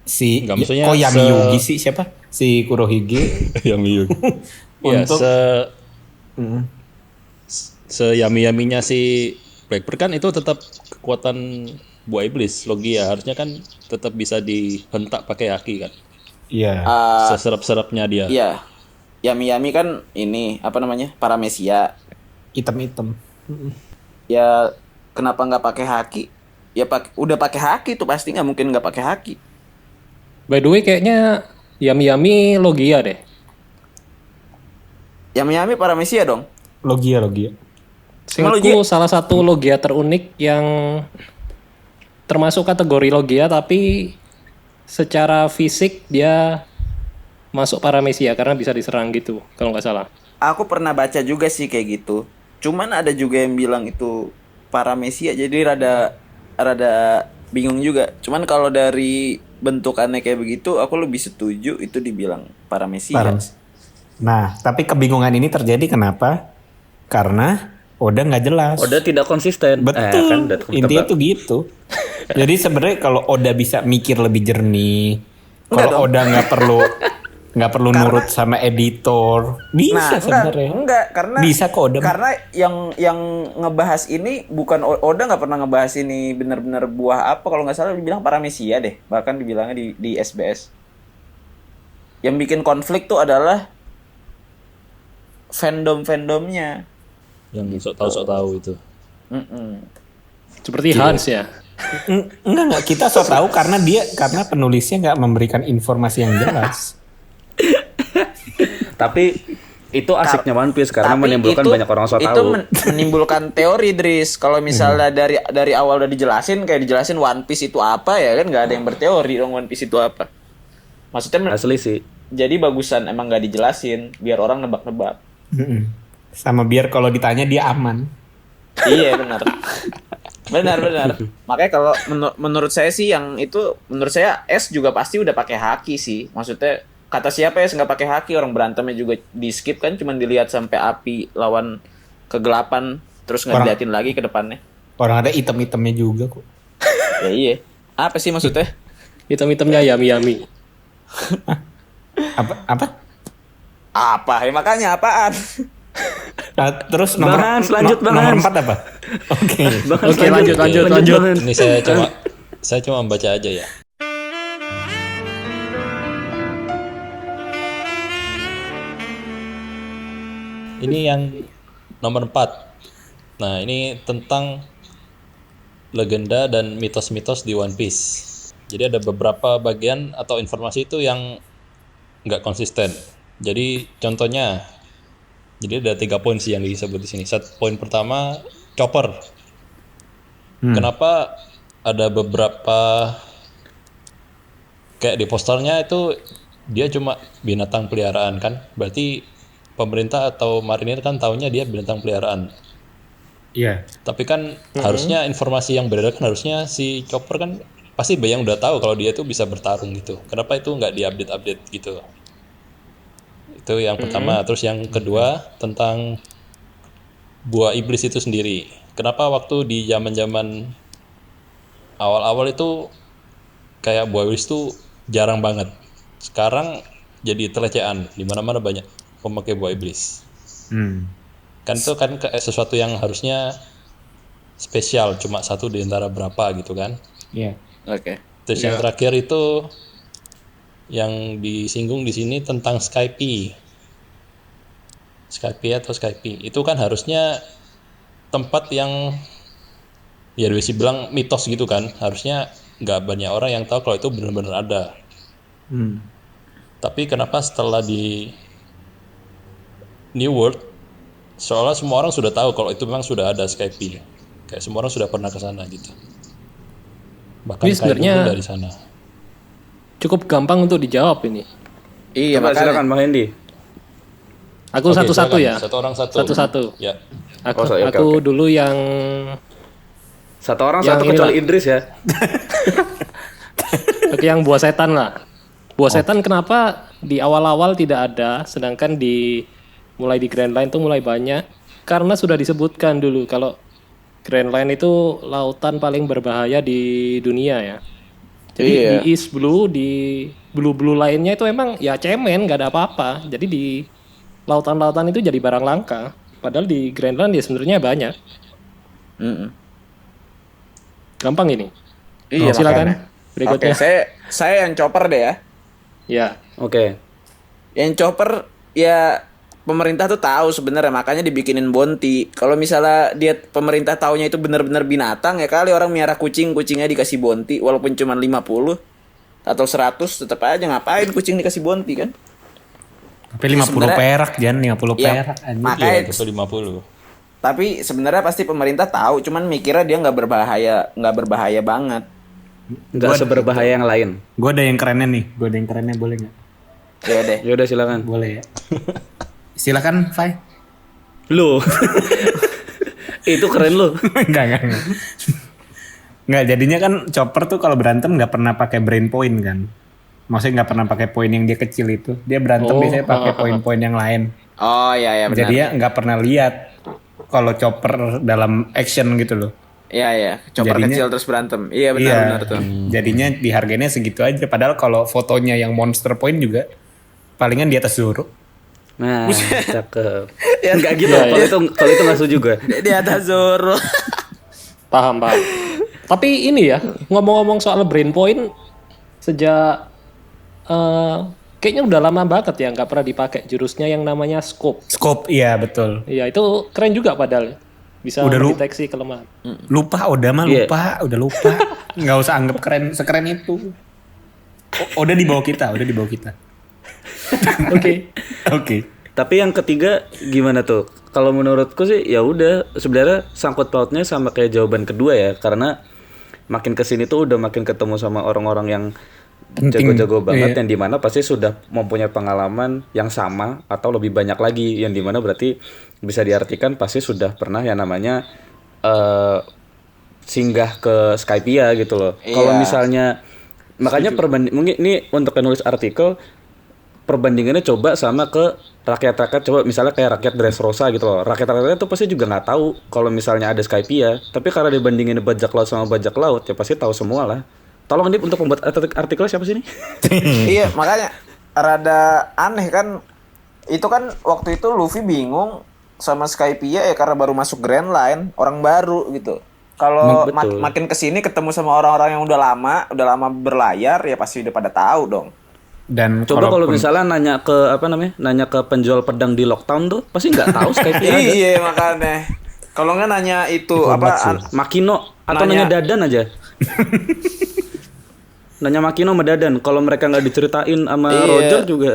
S5: si
S1: Nggak, maksudnya
S5: kok Yami Yugi sih siapa? Si Kurohige.
S1: Yami. Ya,
S5: Untuk
S1: se-yami-yaminya si Blackbird kan itu tetap kekuatan buah iblis Logia, harusnya kan tetap bisa dihentak pakai haki kan.
S5: Iya.
S1: Seserap-serapnya dia.
S2: Iya. Yami-Yami kan ini apa namanya? Paramecia.
S5: Hitam-hitam.
S2: Ya kenapa nggak pakai haki? Ya udah pakai haki tuh pasti nggak mungkin nggak pakai haki.
S3: By the way, kayaknya Yami-Yami Logia deh.
S2: Yami-Yami Paramecia dong.
S5: Logia.
S3: Seingatku salah satu Logia terunik yang termasuk kategori Logia tapi secara fisik dia masuk Paramecia karena bisa diserang gitu kalau nggak salah.
S2: Aku pernah baca juga sih kayak gitu. Cuman ada juga yang bilang itu Paramecia jadi rada bingung juga. Cuman kalau dari bentukannya kayak begitu aku lebih setuju itu dibilang Paramecia.
S5: Nah, tapi kebingungan ini terjadi kenapa? Karena Oda nggak jelas.
S4: Oda tidak konsisten.
S5: Betul.
S4: Kan,
S5: Intinya tuh gitu. Jadi sebenarnya kalau Oda bisa mikir lebih jernih, kalau Oda nggak perlu nurut sama editor, bisa sebenarnya.
S2: Enggak, karena
S5: bisa kok Oda.
S2: Karena yang ngebahas ini bukan Oda nggak pernah ngebahas ini benar-benar buah apa kalau nggak salah dibilang Paramecia deh, bahkan dibilangnya di SBS. Yang bikin konflik tuh adalah fandom-fandomnya.
S1: Yang sok tahu itu.
S3: Seperti Hans ya.
S5: Enggak kita so tahu karena penulisnya nggak memberikan informasi yang jelas.
S4: Tapi itu asiknya One Piece karena
S2: Tapi
S4: menimbulkan banyak orang so
S2: itu
S4: tahu.
S2: menimbulkan teori, Dris. Kalau misalnya dari awal udah dijelasin One Piece itu apa ya kan nggak ada yang berteori dong One Piece itu apa. Maksudnya
S4: Asli sih.
S2: jadi bagusan emang nggak dijelasin biar orang nebak-nebak.
S5: Sama biar kalau ditanya dia aman.
S2: Iya benar. benar. Makanya kalau menurut saya sih yang itu menurut saya S juga pasti udah pakai haki sih. Maksudnya kata siapa ya, nggak pakai haki, orang berantemnya juga di skip kan, cuman dilihat sampai api lawan kegelapan terus nggak
S5: Orang-
S2: diliatin lagi ke depannya.
S5: Orang ada item-itemnya juga kok.
S2: Ya iya. Apa sih maksudnya?
S3: Hitam-hitamnya yami-yami.
S5: Apa?
S2: Apa? Ya makanya apaan?
S5: Nah, terus nomor
S4: Bang Hans, lanjut, Bang
S5: nomor
S4: Hans.
S5: 4 apa? Oke.
S3: Oke, lanjut.
S4: Bang Hans.
S1: Ini saya cuma baca aja ya. Ini yang nomor 4. Nah, ini tentang legenda dan mitos-mitos di One Piece. Jadi ada beberapa bagian atau informasi itu yang nggak konsisten. Jadi contohnya, jadi ada 3 poin sih yang disebut di sini. Poin pertama, chopper. Kenapa ada beberapa kayak di posternya itu dia cuma binatang peliharaan kan? Berarti pemerintah atau marinir kan taunya dia binatang peliharaan.
S5: Iya.
S1: Tapi kan harusnya informasi yang beredar kan harusnya si chopper kan pasti Bayang udah tahu kalau dia tuh bisa bertarung gitu. Kenapa itu nggak diupdate gitu? Itu yang pertama. Terus yang kedua tentang buah iblis itu sendiri. Kenapa waktu di zaman-zaman awal-awal itu kayak buah iblis itu jarang banget. Sekarang jadi telecehan, di mana-mana banyak pemakai buah iblis. Kan itu kan sesuatu yang harusnya spesial, cuma satu di antara berapa gitu kan.
S5: Iya.
S2: Oke.
S1: Terus yang terakhir itu yang disinggung di sini tentang Skype. Skype atau Skype. Itu kan harusnya tempat yang ya bisa bilang mitos gitu kan. Harusnya nggak banyak orang yang tahu kalau itu benar-benar ada. Tapi kenapa setelah di New World seolah semua orang sudah tahu kalau itu memang sudah ada Skype. Kayak semua orang sudah pernah ke sana gitu. Bahkan
S3: Ini sebenarnya
S1: pun dari sana.
S3: cukup gampang untuk dijawab ini.
S2: Iya,
S4: Coba
S2: makanya.
S4: silakan Bang Hendy.
S3: Aku
S1: Oke,
S3: satu-satu
S1: silakan.
S3: ya.
S1: Satu orang satu.
S3: Satu-satu.
S1: Ya.
S3: Aku,
S4: Oh, oke,
S3: aku
S4: oke.
S3: dulu yang
S4: Satu orang
S3: Yang
S4: satu kecuali
S3: inilah.
S4: Idris ya.
S3: Oke, yang buah setan lah. Buah setan kenapa di awal-awal tidak ada, sedangkan mulai di Grand Line tuh mulai banyak? Karena sudah disebutkan dulu kalau Grand Line itu lautan paling berbahaya di dunia ya. Jadi
S2: Iya.
S3: di East Blue, di Blue lainnya itu emang ya cemen, nggak ada apa-apa. Jadi di lautan-lautan itu jadi barang langka. Padahal di Grand Line ya sebenarnya banyak.
S2: Mm-mm.
S3: Gampang ini.
S2: Iya,
S3: Silakan.
S2: makanya.
S3: Berikutnya.
S2: Oke, saya yang chopper deh ya.
S3: Ya.
S4: Oke.
S2: Yang chopper ya pemerintah tuh tahu sebenarnya, makanya dibikinin bounty. Kalau misalnya dia pemerintah taunya itu benar-benar binatang, ya kali orang miara kucingnya dikasih bounty walaupun cuma 50 atau 100 tetap aja ngapain kucing dikasih bounty kan?
S5: Tapi 50
S2: Sebenarnya-
S5: perak, Jan, 50
S2: Iya,
S5: perak anjing.
S2: makanya
S1: Iya, itu 50.
S2: tapi sebenarnya pasti pemerintah tahu, cuman mikirnya dia nggak berbahaya banget.
S4: Nggak seberbahaya yang lain.
S5: Gue ada yang kerennya nih. Gue ada yang kerennya, boleh nggak?
S2: Ya deh.
S4: Yaudah silakan.
S5: Boleh ya. Silakan, Fai.
S4: Lu. Itu keren lu.
S5: Enggak. Nggak, jadinya kan Chopper tuh kalau berantem nggak pernah pakai brain point kan. Maksudnya nggak pernah pakai poin yang dia kecil itu. Dia berantem biasanya pakai poin-poin yang lain.
S2: Oh iya benar.
S5: Jadi dia nggak pernah lihat kalau Chopper dalam action gitu loh.
S2: Iya, chopper
S5: Jadinya-
S2: kecil terus berantem. Iya benar tuh.
S5: Jadinya dihargainya segitu aja. Padahal kalau fotonya yang monster point juga palingan di atas Zoro.
S4: Nah, cakep.
S2: Ya,
S4: Enggak gitu. Kalau itu nggak setuju gue.
S2: Di atas Zoro.
S3: Paham. Tapi ini ya, ngomong-ngomong soal brain point, sejak kayaknya udah lama banget ya nggak pernah dipakai jurusnya yang namanya scope.
S5: Scope, iya betul.
S3: Iya, itu keren juga padahal. Bisa
S5: Udah
S3: mendeteksi kelemahan.
S5: Lupa Oda mah
S4: Iya.
S5: udah lupa. Nggak usah anggap keren, sekeren itu. Oda di bawah kita.
S3: Oke.
S5: Oke.
S4: Tapi yang ketiga gimana tuh? Kalau menurutku sih ya udah sebenarnya sangkut pautnya sama kayak jawaban kedua ya, karena makin kesini tuh udah makin ketemu sama orang-orang yang
S5: Penting.
S4: jago-jago banget
S5: Iya.
S4: yang dimana pasti sudah mempunyai pengalaman yang sama atau lebih banyak lagi, yang dimana berarti bisa diartikan pasti sudah pernah yang namanya singgah ke Skypia gitu loh.
S2: Iya.
S4: Kalau misalnya makanya mungkin ini untuk penulis artikel perbandingannya coba sama ke rakyat-rakyat, coba misalnya kayak rakyat Dressrosa gitu loh. Rakyat-rakyat itu pasti juga nggak tahu kalau misalnya ada Skypia, tapi karena dibandingin bajak laut sama bajak laut ya pasti tahu semua lah. Tolong nih untuk pembuat artikel siapa sih ini?
S2: Iya, makanya rada aneh kan. Itu kan waktu itu Luffy bingung sama Skypia ya karena baru masuk Grand Line, orang baru gitu. Kalau
S4: Betul.
S2: makin kesini ketemu sama orang-orang yang udah lama berlayar ya pasti udah pada tahu dong.
S5: Dan
S4: Coba kalau
S5: kalaupun-
S4: misalnya nanya ke apa namanya? Nanya ke penjual pedang di Lockdown tuh pasti nggak tahu Skypia ada.
S2: Iya makanya. Kalau nggak nanya itu
S4: Makino atau nanya Dadan aja. Nanya Makino sama Dadan. Kalau mereka nggak diceritain sama
S2: Iya.
S4: Roger juga.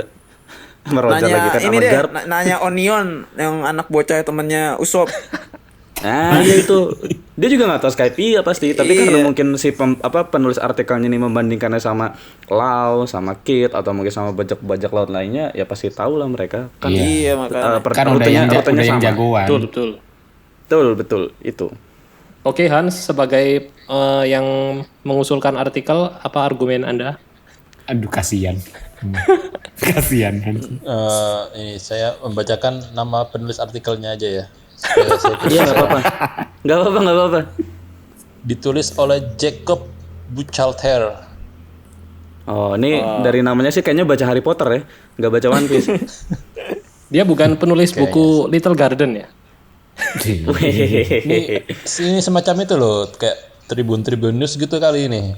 S4: Sama Roger
S2: nanya
S4: lagi kan
S2: ini
S4: sama
S2: deh,
S4: Garp.
S2: nanya Onion yang anak bocah temennya Usop.
S4: Nah, dia itu. Dia juga nggak tahu Skypia pasti, tapi
S2: Iya.
S4: karena mungkin si penulis artikelnya ini membandingkannya sama Lau, sama Kid atau mungkin sama bajak-bajak laut lainnya, ya pasti tahu lah mereka. Kan
S2: Iya makanya.
S5: kan udah yang
S4: sama.
S5: jagoan.
S4: Betul, itu.
S3: Oke Hans, sebagai yang mengusulkan artikel, apa argumen Anda?
S5: Aduh kasihan. Kasihan kan.
S1: Ini saya membacakan nama penulis artikelnya aja ya. Supaya saya
S4: Iya, nggak apa-apa. Nggak apa-apa.
S1: ditulis oleh Jacob Buchalter.
S4: Oh, ini dari namanya sih kayaknya baca Harry Potter ya, nggak baca One Piece.
S3: Dia bukan penulis buku Little Garden ya?
S1: Ini semacam itu loh, kayak Tribun News gitu kali ini.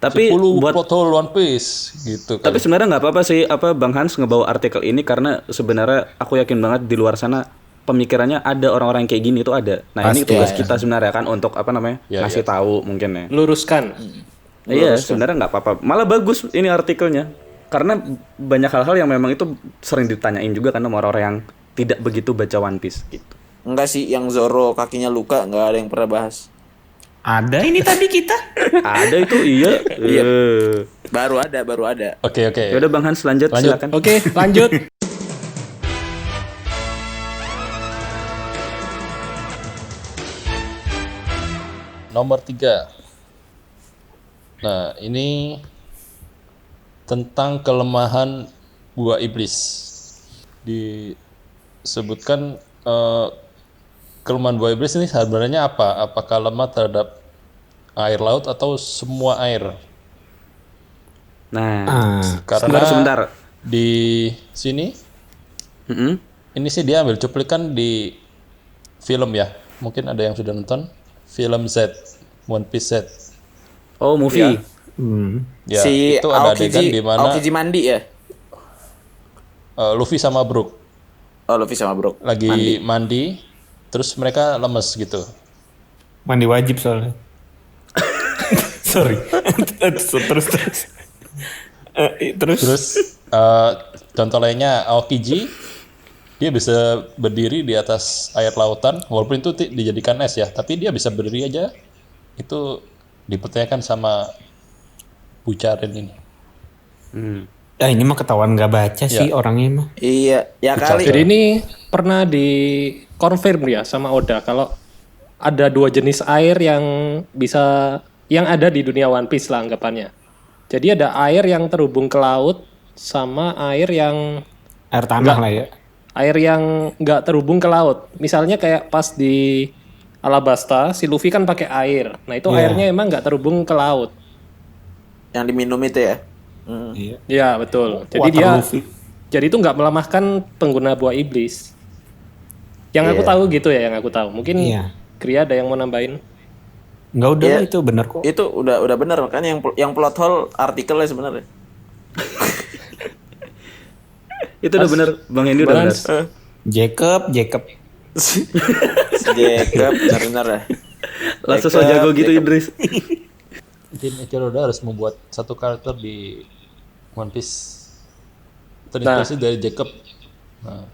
S4: Tapi
S1: 10
S4: buat
S1: plot hole One Piece gitu.
S4: tapi sebenarnya nggak apa-apa sih apa Bang Hans ngebawa artikel ini karena sebenarnya aku yakin banget di luar sana pemikirannya ada orang-orang kayak gini itu ada. Nah, ini tugas kita sebenarnya kan untuk apa namanya? ngasih tahu mungkin ya.
S3: Luruskan.
S4: Iya, sebenarnya nggak apa-apa. Malah bagus ini artikelnya. Karena banyak hal-hal yang memang itu sering ditanyain juga kan sama orang-orang yang tidak begitu baca One Piece gitu.
S2: Enggak sih, yang Zoro kakinya luka nggak ada yang pernah bahas.
S5: Ada ini tadi kita.
S4: Ada itu iya.
S2: Baru ada.
S1: Oke.
S4: Ya udah Bang Hans lanjut. Silakan.
S3: Oke, lanjut.
S1: Nomor 3. Nah, ini tentang kelemahan buah iblis. Disebutkan kelemahan buah iblis ini sebenarnya apa? Apakah lemah terhadap air laut atau semua air?
S4: Nah,
S1: Karena
S4: sebentar.
S1: di sini
S4: Mm-mm.
S1: ini sih dia ambil cuplikan di film ya. Mungkin ada yang sudah nonton film Z, One Piece Z.
S4: Oh, movie.
S1: Ya,
S2: Si
S1: itu ada adegan di mana
S2: Aokiji mandi ya?
S1: Luffy sama Brook
S2: Oh, Luffy sama Brook.
S1: lagi mandi, terus mereka lemes gitu.
S5: Mandi wajib soalnya. Sorry. terus.
S1: Terus contoh lainnya Aokiji, dia bisa berdiri di atas air lautan, walaupun itu dijadikan es ya, tapi dia bisa berdiri aja. Itu dipertanyakan sama Bucaren ini.
S5: Ini mah ketahuan nggak baca sih orangnya mah.
S2: Iya, ya kali.
S3: Jadi ini pernah dikonfirm ya sama Oda kalau ada 2 jenis air yang ada di dunia One Piece lah anggapannya. Jadi ada air yang terhubung ke laut sama air yang
S5: Air tanah lah ya.
S3: air yang nggak terhubung ke laut. Misalnya kayak pas di Alabasta, si Luffy kan pakai air. Nah itu airnya emang nggak terhubung ke laut.
S2: Yang diminum itu ya.
S5: Iya.
S3: Iya betul. Jadi
S5: Water
S3: dia,
S5: Luffy.
S3: jadi itu nggak melemahkan pengguna buah iblis. Yang aku tahu gitu ya, yang aku tahu. Mungkin
S5: Iya.
S3: Kria ada yang mau nambahin?
S5: Nggak udah
S2: Iya.
S5: lah, itu bener kok.
S2: Itu udah benar kan yang plot hole artikelnya sebenarnya.
S4: Itu udah bener, Bang Hendy udah bener.
S5: Jacob.
S2: Jacob benar ya.
S4: Langsung so jago gitu Idris.
S1: Mungkin Ichiroda harus membuat satu karakter di One Piece terinspirasi dari Jacob. Nah,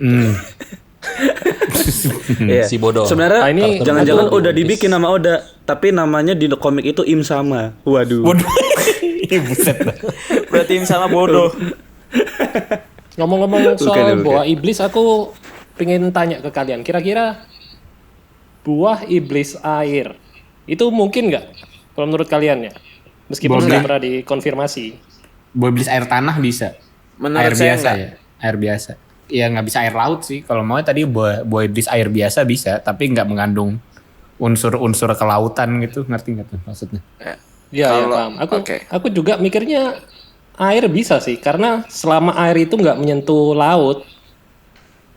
S4: Iya.
S1: si bodoh.
S4: Sebenarnya
S3: Ah, ini
S4: jangan-jangan
S1: aku-
S4: udah dibikin sama Oda, tapi namanya di komik itu Im sama. Waduh.
S5: Waduh. Buset dah.
S2: Berarti Im sama bodoh.
S3: Ngomong-ngomong soal
S4: Bukan.
S3: buah iblis, aku pengen tanya ke kalian. Kira-kira buah iblis air itu mungkin nggak? Kalau menurut kalian ya, meskipun
S5: Buah
S3: nggak
S5: iblis-
S3: pernah dikonfirmasi.
S5: Buah iblis air tanah bisa.
S2: Menurut
S5: air
S2: saya
S5: biasa
S2: enggak.
S5: ya, air biasa. Ya nggak bisa air laut sih. Kalau mau tadi buah iblis air biasa bisa, tapi nggak mengandung unsur-unsur kelautan gitu. Ngerti nggak tuh maksudnya?
S3: Iya, ya,
S2: Kalau-
S3: paham.
S2: oke.
S3: Aku juga mikirnya air bisa sih, karena selama air itu nggak menyentuh laut,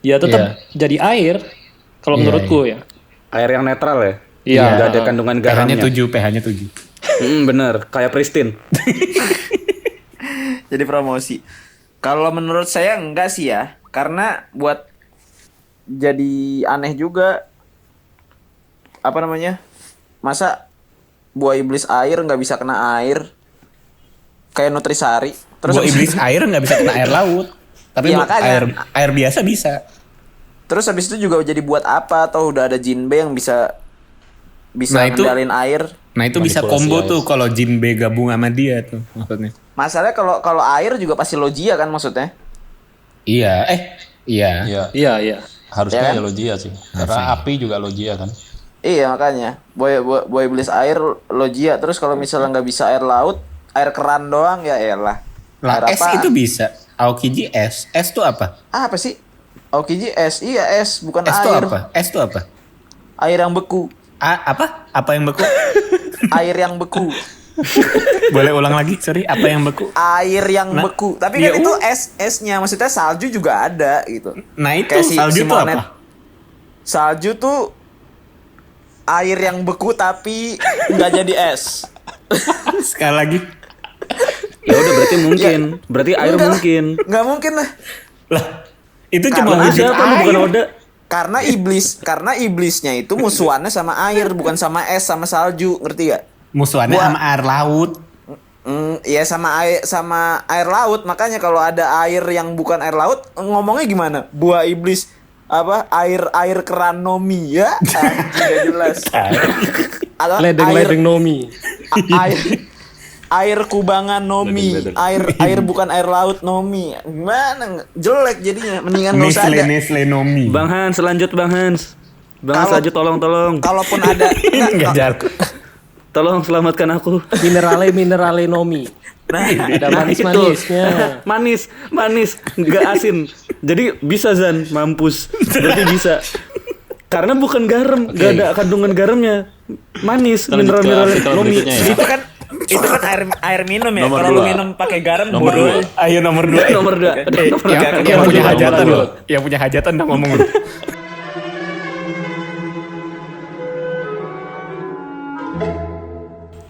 S3: ya tetap jadi air. Kalau
S5: Iya,
S3: menurutku ya.
S4: Air yang netral ya.
S3: Iya.
S4: Nggak ada kandungan
S5: pH-nya
S4: garamnya.
S5: 7, pH-nya 7.
S4: Bener, kayak pristine.
S2: Jadi promosi. Kalau menurut saya enggak sih ya, karena buat jadi aneh juga. Apa namanya? Masa buah iblis air nggak bisa kena air? Kayak Nutrisari. Terus
S5: Buah iblis air nggak bisa kena air laut, tapi
S2: Iya, makanya.
S5: air biasa bisa.
S2: Terus habis itu juga jadi buat apa? Atau udah ada Jinbe yang bisa
S5: Nah, itu-
S2: ngendalin air?
S5: Nah itu bisa
S1: Manipulasi
S5: combo
S1: air.
S5: tuh kalau Jin B gabung sama dia tuh maksudnya.
S2: Masalahnya kalau air juga pasti logia kan maksudnya?
S5: Iya, iya.
S1: Iya,
S3: Iya, iya.
S1: harusnya
S2: Ya kan?
S1: ya logia sih. Karena api juga logia kan.
S2: Iya makanya buah iblis air logia. Terus kalau misalnya nggak bisa air laut, air keran doang ya elah.
S5: Lah
S2: Air
S5: es
S2: apaan?
S5: itu bisa. Aokiji es. Es tuh apa?
S2: Apa sih? Aokiji es, iya es, bukan
S5: Es tuh
S2: air.
S5: apa? Es tuh apa?
S2: Air yang beku,
S5: Apa? Apa yang beku?
S2: air yang beku,
S5: Boleh ulang lagi? Sorry, apa yang beku?
S2: air yang beku. Tapi
S5: ya
S2: kan itu esnya, maksudnya salju juga ada gitu.
S5: Nah itu
S2: Kayak
S5: salju tuh
S2: Monet.
S5: apa?
S2: Salju tuh air yang beku tapi nggak jadi es.
S5: Sekali lagi.
S4: Ya udah berarti mungkin. Berarti air
S2: Enggak lah.
S4: mungkin.
S2: Nggak mungkin lah.
S5: Lah, itu
S2: Karena
S5: cuma
S4: Lah
S5: wujud
S4: siapa lu bukan
S5: air.
S4: Oda?
S2: Karena iblisnya itu musuhannya sama air, bukan sama es sama salju, ngerti gak?
S5: Musuhannya
S2: Gua-
S5: sama air laut.
S2: Ya sama air laut. Makanya kalau ada air yang bukan air laut, ngomongnya gimana? Buah iblis apa? Air keran nomi ya? Anjing, gak jelas. Atau
S3: Ledeng-ledeng Nomi.
S2: air kubangan nomi,
S1: Ledeng-ledeng.
S2: air bukan air laut nomi. Gimana? Jelek jadinya. Mendingan nggak usah ada.
S5: Nestle Nomi.
S4: Bang Hans, lanjut Bang Hans. Bang Hans
S2: Kalau-
S4: lanjut tolong.
S2: Kalaupun ada,
S5: Enggak jalan.
S4: Tolong selamatkan aku.
S3: Minerale Nomi. Ada manis-manisnya.
S4: Manis, nggak asin. Jadi bisa Zan, mampus. Berarti bisa. Karena bukan garam, nggak ada kandungan garamnya. Manis,
S1: Kita lanjut ke
S4: mineral
S1: artikel
S4: nomi.
S1: berikutnya ya.
S2: itu kan air minum ya.
S1: Nomor
S2: Kalau lu
S1: dua.
S2: minum pakai garam
S1: Nomor
S2: bodoh.
S1: 2.
S5: Ayo nomor 2.
S4: Nomor 2.
S5: Yang
S1: Nomor
S5: punya
S1: dua,
S5: hajatan
S1: nomor
S5: loh.
S1: dua.
S5: Yang punya hajatan udah ngomong lu.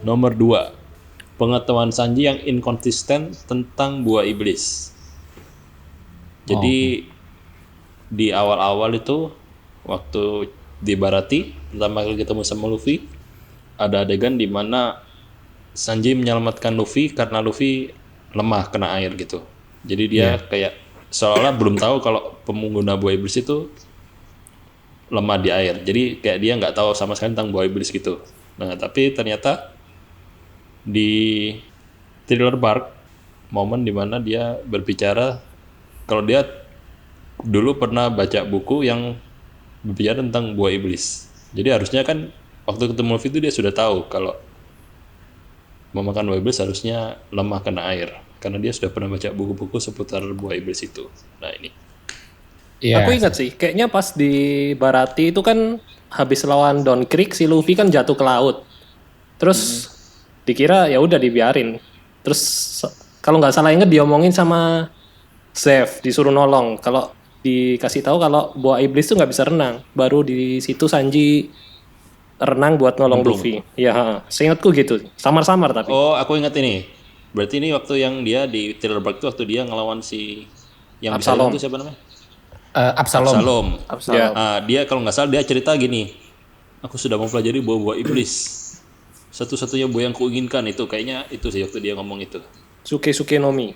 S1: Nomor 2. Pengetahuan Sanji yang inkonsisten tentang buah iblis. Jadi di awal-awal itu waktu di Barati pertama kali ketemu sama Luffy, ada adegan di mana Sanji menyelamatkan Luffy karena Luffy lemah kena air gitu. Jadi dia kayak seolah belum tahu kalau pengguna buah iblis itu lemah di air. Jadi kayak dia nggak tahu sama sekali tentang buah iblis gitu. Nah tapi ternyata di Thriller Bark momen dimana dia berbicara kalau dia dulu pernah baca buku yang berbicara tentang buah iblis. Jadi harusnya kan waktu ketemu Luffy itu dia sudah tahu kalau memakan buah iblis harusnya lemah kena air karena dia sudah pernah baca buku-buku seputar buah iblis itu. Nah ini
S5: Iya.
S3: Aku ingat sih, kayaknya pas di Barati itu kan habis lawan Don Krieg, si Luffy kan jatuh ke laut. Terus dikira ya udah dibiarin. Terus kalau nggak salah inget diomongin sama Zeff, disuruh nolong. Kalau dikasih tahu kalau buah iblis tuh nggak bisa renang. Baru di situ Sanji renang buat nolong Luffy. Ya, seingatku gitu. Samar-samar tapi.
S1: oh aku ingat ini. Berarti ini waktu yang dia di Thriller Bark itu waktu dia ngelawan si yang bisa
S3: Absalom.
S1: itu siapa namanya?
S5: Absalom.
S1: Absalom.
S3: Ya.
S1: Dia kalau nggak salah dia cerita gini, aku sudah mempelajari buah-buah iblis. Satu-satunya buah yang kuinginkan itu kayaknya itu sih waktu dia ngomong itu.
S3: Suke Nomi.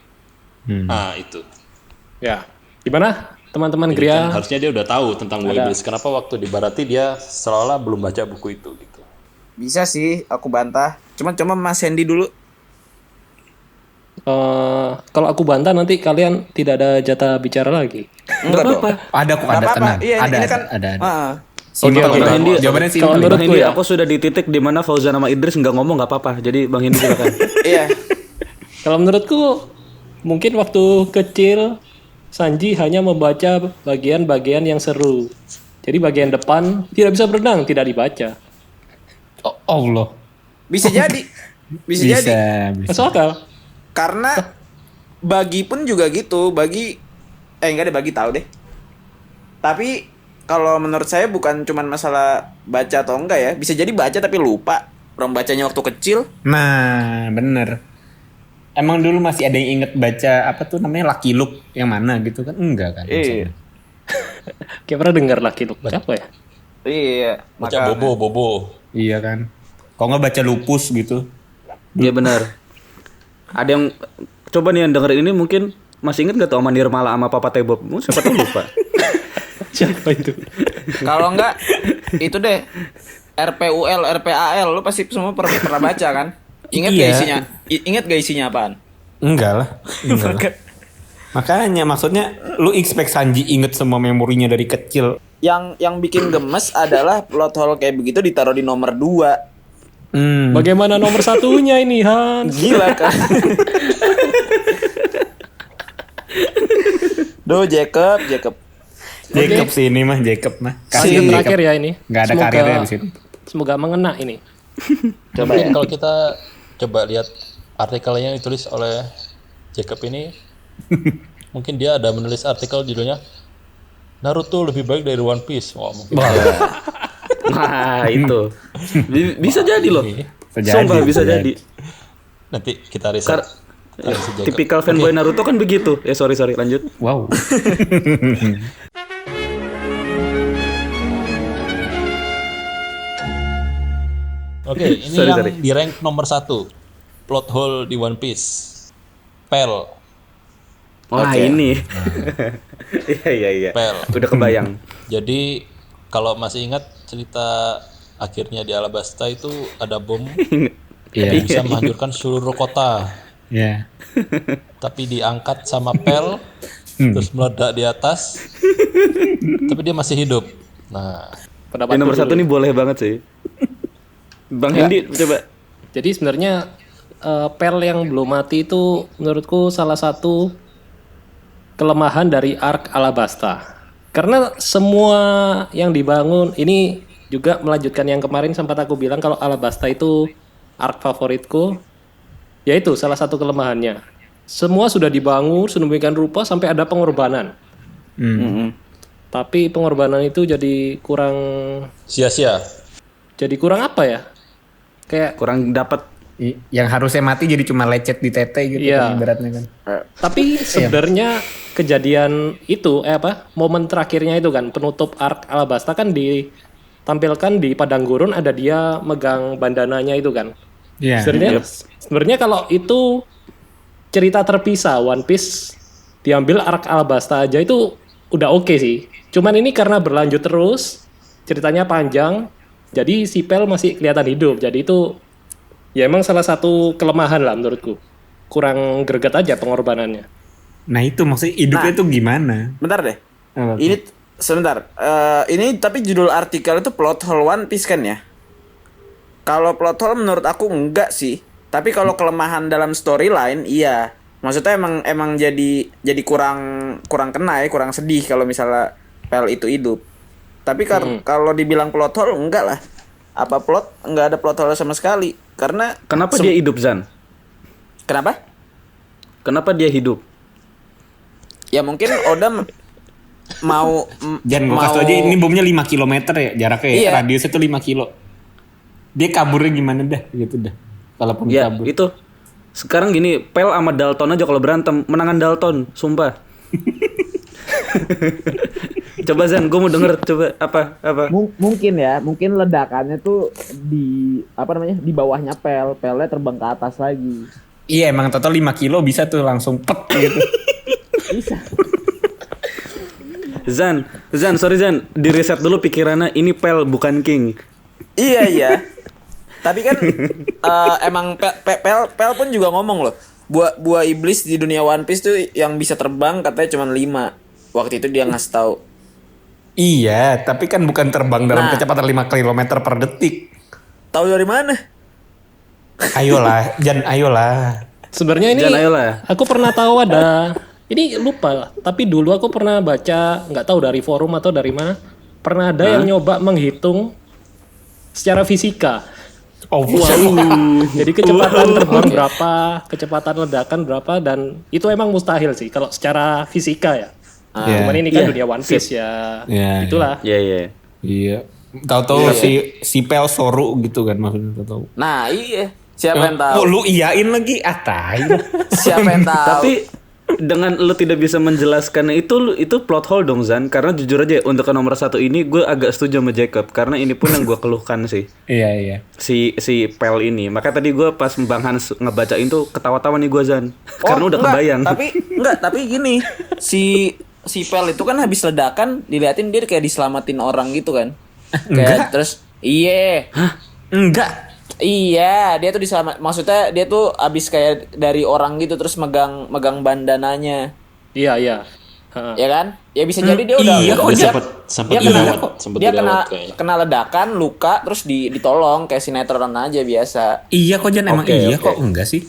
S1: Itu.
S3: Ya. Gimana teman-teman
S1: Kan
S3: Gria?
S1: harusnya dia udah tahu tentang buah
S3: Ada.
S1: iblis. Kenapa waktu di Barati dia seolah belum baca buku itu gitu.
S2: Bisa sih, aku bantah. Cuma Mas Hendy dulu.
S3: Kalau aku bantah nanti kalian tidak ada jatah bicara lagi.
S2: Enggak dong.
S5: Ada kok,
S2: Nggak
S5: ada
S2: apa-apa.
S5: tenang.
S2: Iya,
S5: ada,
S2: ini kan
S5: ada.
S2: Oke,
S5: Simpel,
S3: oke.
S5: Bang.
S4: Hindi,
S5: Jawabannya
S3: kalau
S5: simpel.
S4: Bang
S3: menurutku
S4: Hindi,
S3: ya.
S4: aku sudah di titik di mana Fauzan sama Idris nggak ngomong nggak apa-apa. Jadi Bang Hindi silakan.
S2: iya.
S3: Kalau menurutku Mungkin waktu kecil Sanji hanya membaca bagian-bagian yang seru. Jadi bagian depan tidak bisa berenang, tidak dibaca.
S5: Oh, Allah.
S2: Bisa jadi. Bisa jadi.
S5: Bisa.
S3: Masuk akal.
S2: Karena Bagi pun juga gitu. Enggak deh, Bagi tahu deh. Tapi kalau menurut saya bukan cuman masalah baca atau enggak ya. Bisa jadi baca tapi lupa. Orang bacanya waktu kecil.
S5: Nah, bener. Emang dulu masih ada yang inget baca apa tuh namanya Lucky Luke yang mana gitu kan? Enggak kan?
S2: Iya.
S3: Kayak pernah dengar Lucky Luke apa ya?
S2: Iya.
S1: Baca
S2: makanya.
S1: bobo.
S5: Iya kan? Kok nggak baca Lupus gitu?
S4: Iya benar. Ada yang coba nih yang dengerin ini mungkin masih inget gak tuh sama Nirmala sama Papa Tebob? Siapa tuh lupa.
S3: Siapa itu?
S2: Kalau enggak itu deh RPUL, RPAL lu pasti semua pernah baca kan? Ingat
S5: Iya.
S2: gak isinya? Ingat gak isinya apaan?
S5: Enggak lah. Makanya maksudnya lu expect Sanji inget semua memorinya dari kecil.
S2: Yang bikin gemes adalah plot hole kayak begitu ditaruh di nomor 2.
S3: Bagaimana nomor satunya ini, Hans?
S2: Gila kan? Duh, Jacob.
S5: Jacob sih ini mah, Jacob mah.
S3: Kasihan terakhir ya ini.
S5: Nggak ada karirnya di situ.
S3: Semoga mengena ini.
S2: Coba ya.
S1: Mungkin kalau kita coba lihat artikelnya yang ditulis oleh Jacob ini, mungkin dia ada menulis artikel judulnya Naruto lebih baik dari One Piece. Wah, mungkin.
S4: Nah itu bisa jadi loh.
S5: Terjadi,
S4: Sumpah bisa
S5: terjadi.
S4: jadi.
S1: Nanti kita riset. Si Jacob.
S4: Tipikal fanboy Naruto kan begitu. Sorry lanjut.
S5: Wow.
S1: Oke, ini
S4: Sorry.
S1: yang di rank nomor 1 plot hole di One Piece. Pel.
S4: Wah
S2: Oke.
S4: ini. Iya.
S1: Pel.
S4: Udah kebayang.
S1: Jadi kalau masih ingat cerita akhirnya di Alabasta itu ada bom
S5: Iya.
S1: yang bisa menghancurkan seluruh kota.
S5: Iya.
S1: Tapi diangkat sama Pel terus meledak di atas. Tapi dia masih hidup. Nah,
S3: Pendapat
S4: Yang nomor
S3: dulu.
S4: 1 nih boleh banget sih. Bang Hendi coba.
S3: Jadi sebenarnya Pel yang belum mati itu menurutku salah satu kelemahan dari arc Alabasta. Karena semua yang dibangun ini juga melanjutkan yang kemarin sempat aku bilang kalau Alabasta itu arc favoritku. Yaitu salah satu kelemahannya. Semua sudah dibangun sedemikian rupa sampai ada pengorbanan. Tapi pengorbanan itu jadi kurang
S1: sia-sia.
S3: apa ya? Kayak
S4: Kurang dapat.
S5: Yang harusnya mati jadi cuma lecet di tete gitu
S3: Iya.
S5: kan ibaratnya kan.
S3: Tapi sebenarnya kejadian itu momen terakhirnya itu kan penutup arc Alabasta kan ditampilkan di padang gurun ada dia megang bandananya itu kan.
S5: Iya.
S3: Sebenarnya kalau itu cerita terpisah One Piece diambil arc Alabasta aja itu udah oke sih. Cuman ini karena berlanjut terus ceritanya panjang jadi si Pel masih kelihatan hidup. Jadi itu ya emang salah satu kelemahan lah menurutku. Kurang greget aja pengorbanannya.
S5: Nah itu maksudnya hidupnya tuh gimana?
S2: Bentar deh.
S5: Apa tuh?
S2: Ini sebentar. Ini tapi judul artikel itu plot hole One Piece kan ya? Kalau plot hole menurut aku enggak sih. Tapi kalau kelemahan dalam storyline iya. Maksudnya emang jadi kurang kena ya, kurang sedih kalau misalnya Pel itu hidup. Tapi kalau dibilang plot hole enggak lah. Apa enggak ada plot hole sama sekali. Karena
S4: Kenapa dia hidup, Zan?
S2: Kenapa?
S4: Kenapa dia hidup?
S2: Ya mungkin Oda mau
S5: Jangan gue kasih tau aja ini bomnya 5 km ya jaraknya ya.
S2: Iya.
S5: Radiusnya tuh 5 kilo. Dia kaburnya gimana dah gitu dah. Kalaupun
S4: Ya
S5: kabur.
S4: itu. Sekarang gini, Pel sama Dalton aja kalau berantem menangan Dalton, sumpah. Coba Zan, gue mau denger coba apa.
S6: Mungkin ledakannya tuh di di bawahnya pelnya terbang ke atas lagi.
S5: Iya emang total 5 kilo bisa tuh langsung pet gitu.
S6: Bisa.
S4: Zan, sorry Zan, di reset dulu pikirannya ini Pel bukan King.
S2: Iya. Tapi kan emang Pel pun juga ngomong loh. Buah iblis di dunia One Piece tuh yang bisa terbang katanya cuma 5. Waktu itu dia ngasih tahu.
S5: Iya, tapi kan bukan terbang dalam
S2: Nah.
S5: kecepatan 5 km per detik.
S2: Tahu dari mana?
S5: Ayolah, Jan, ayolah.
S3: Sebenarnya ini
S4: Jan, ayolah.
S3: aku pernah tahu ada ini lupa, tapi dulu aku pernah baca nggak tahu dari forum atau dari mana pernah ada yang nyoba menghitung secara fisika.
S5: Oh,
S3: Jadi kecepatan terbang berapa, kecepatan ledakan berapa, dan itu emang mustahil sih kalau secara fisika ya. Cuman ini kan dunia One Piece ya.
S5: Iya,
S3: Itulah.
S4: Iya.
S5: Iya. Tahu-tahu si Pel Soru gitu kan maksudnya tahu.
S2: Nah, iya. Siapa yang tahu?
S5: Oh, lu iyain lagi tai.
S2: Siapa yang tahu?
S4: Tapi dengan lu tidak bisa menjelaskan itu plot hole dong Zan, karena jujur aja untuk ke nomor 1 ini gue agak setuju sama Jacob karena ini pun yang gue keluhkan sih.
S5: Iya.
S4: Si Pel ini. Maka tadi gue pas Bang Hans ngebacain tuh ketawa-tawa nih gue Zan. Karena udah
S2: enggak,
S4: kebayang.
S2: Tapi gini, si Pel itu kan habis ledakan diliatin dia kayak diselamatin orang gitu kan. Kayak terus iya.
S5: Hah? Enggak.
S2: Iya, dia tuh maksudnya dia tuh abis kayak dari orang gitu terus megang bandananya.
S3: Iya.
S2: Ya kan? Ya bisa jadi dia udah
S5: iya,
S2: udah-
S5: kok
S2: dia,
S1: sempat
S2: dia kena
S1: dirawat kayaknya.
S2: kena ledakan, luka terus ditolong kayak sinetron aja biasa.
S5: Iya kok Jan emang
S4: Oke,
S5: iya
S4: oke.
S5: kok enggak sih?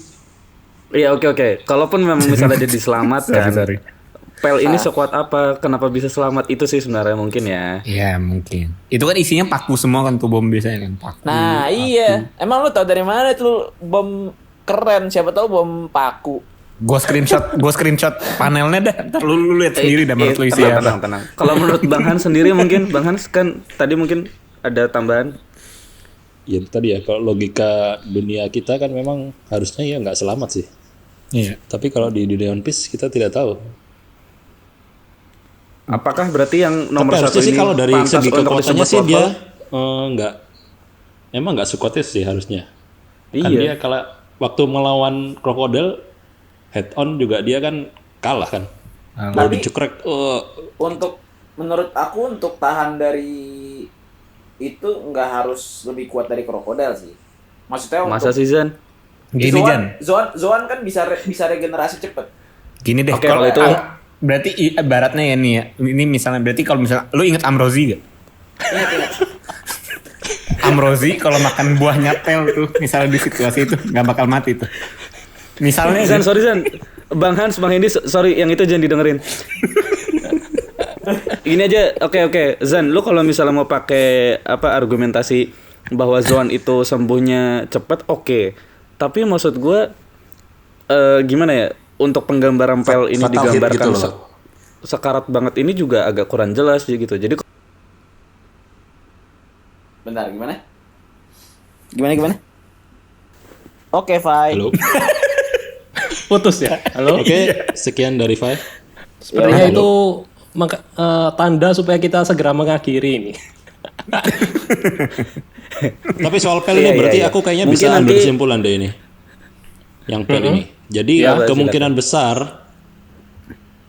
S4: Iya oke. Kalaupun memang misalnya dia diselamatkan,
S5: Sorry.
S4: Pel ini sekuat apa? Kenapa bisa selamat? Itu sih sebenarnya mungkin ya.
S5: Iya mungkin. Itu kan isinya paku semua kan tuh bom biasanya kan paku.
S2: Nah, iya. Emang lu tahu dari mana itu bom keren? Siapa tahu bom paku.
S5: Gue screenshot panelnya dah. Ntar lu lihat sendiri dah menurut lu isinya apa.
S4: tenang. Kalau menurut Bang Hans sendiri mungkin Bang Hans kan tadi mungkin ada tambahan.
S1: Ya itu tadi ya, kalau logika dunia kita kan memang harusnya ya nggak selamat sih.
S5: Iya.
S1: Tapi kalau di dunia One Piece kita tidak tahu.
S4: Apakah berarti yang nomor
S1: Tapi
S4: 1
S1: harusnya
S4: ini
S1: sih kalau dari
S4: pantas
S1: segi
S4: untuk
S1: kekuatannya
S4: disebut
S1: sih
S4: plot
S1: dia
S4: hole?
S1: emang nggak sekuatnya sih harusnya. Kan
S4: Iya.
S1: dia kalau waktu melawan krokodil head on juga dia kan kalah kan. Baru
S2: Tapi-
S1: dicekrek.
S2: Menurut aku untuk tahan dari itu nggak harus lebih kuat dari krokodil sih. Maksudnya
S4: Masa
S2: untuk
S4: sih Zan?
S5: Gini Jan.
S2: Zoan kan bisa regenerasi cepet.
S5: Gini deh.
S4: Oke, kalau itu-
S5: berarti ibaratnya ya nih ya. Ini misalnya berarti kalau misalnya lu inget Ambrosi gak?
S2: Ingat.
S5: Ambrosi kalau makan buahnya pel tuh misalnya di situasi itu nggak bakal mati tuh. Misalnya
S4: Zan, sorry Zan. Bang Hans, Bang Hendy, sorry yang itu jangan didengerin. Ini aja, oke. Zan, lu kalau misalnya mau pakai argumentasi bahwa Zoan itu sembuhnya cepet, oke. Tapi maksud gue gimana ya? Untuk penggambaran Pel ini
S1: Fatal hit
S4: digambarkan
S1: gitu loh.
S4: sekarat banget ini juga agak kurang jelas sih gitu. Jadi
S2: Bentar, gimana? Gimana? Oke, Fai.
S1: Halo.
S3: Putus ya. Halo.
S1: Oke, sekian dari Five.
S3: Sepertinya itu tanda supaya kita segera mengakhiri ini.
S1: Tapi soal pel ini berarti aku kayaknya
S4: Mungkin
S1: bisa ambil
S4: nanti-
S1: kesimpulan deh ini. Yang pel ini. Jadi
S4: Ya,
S1: kemungkinan besar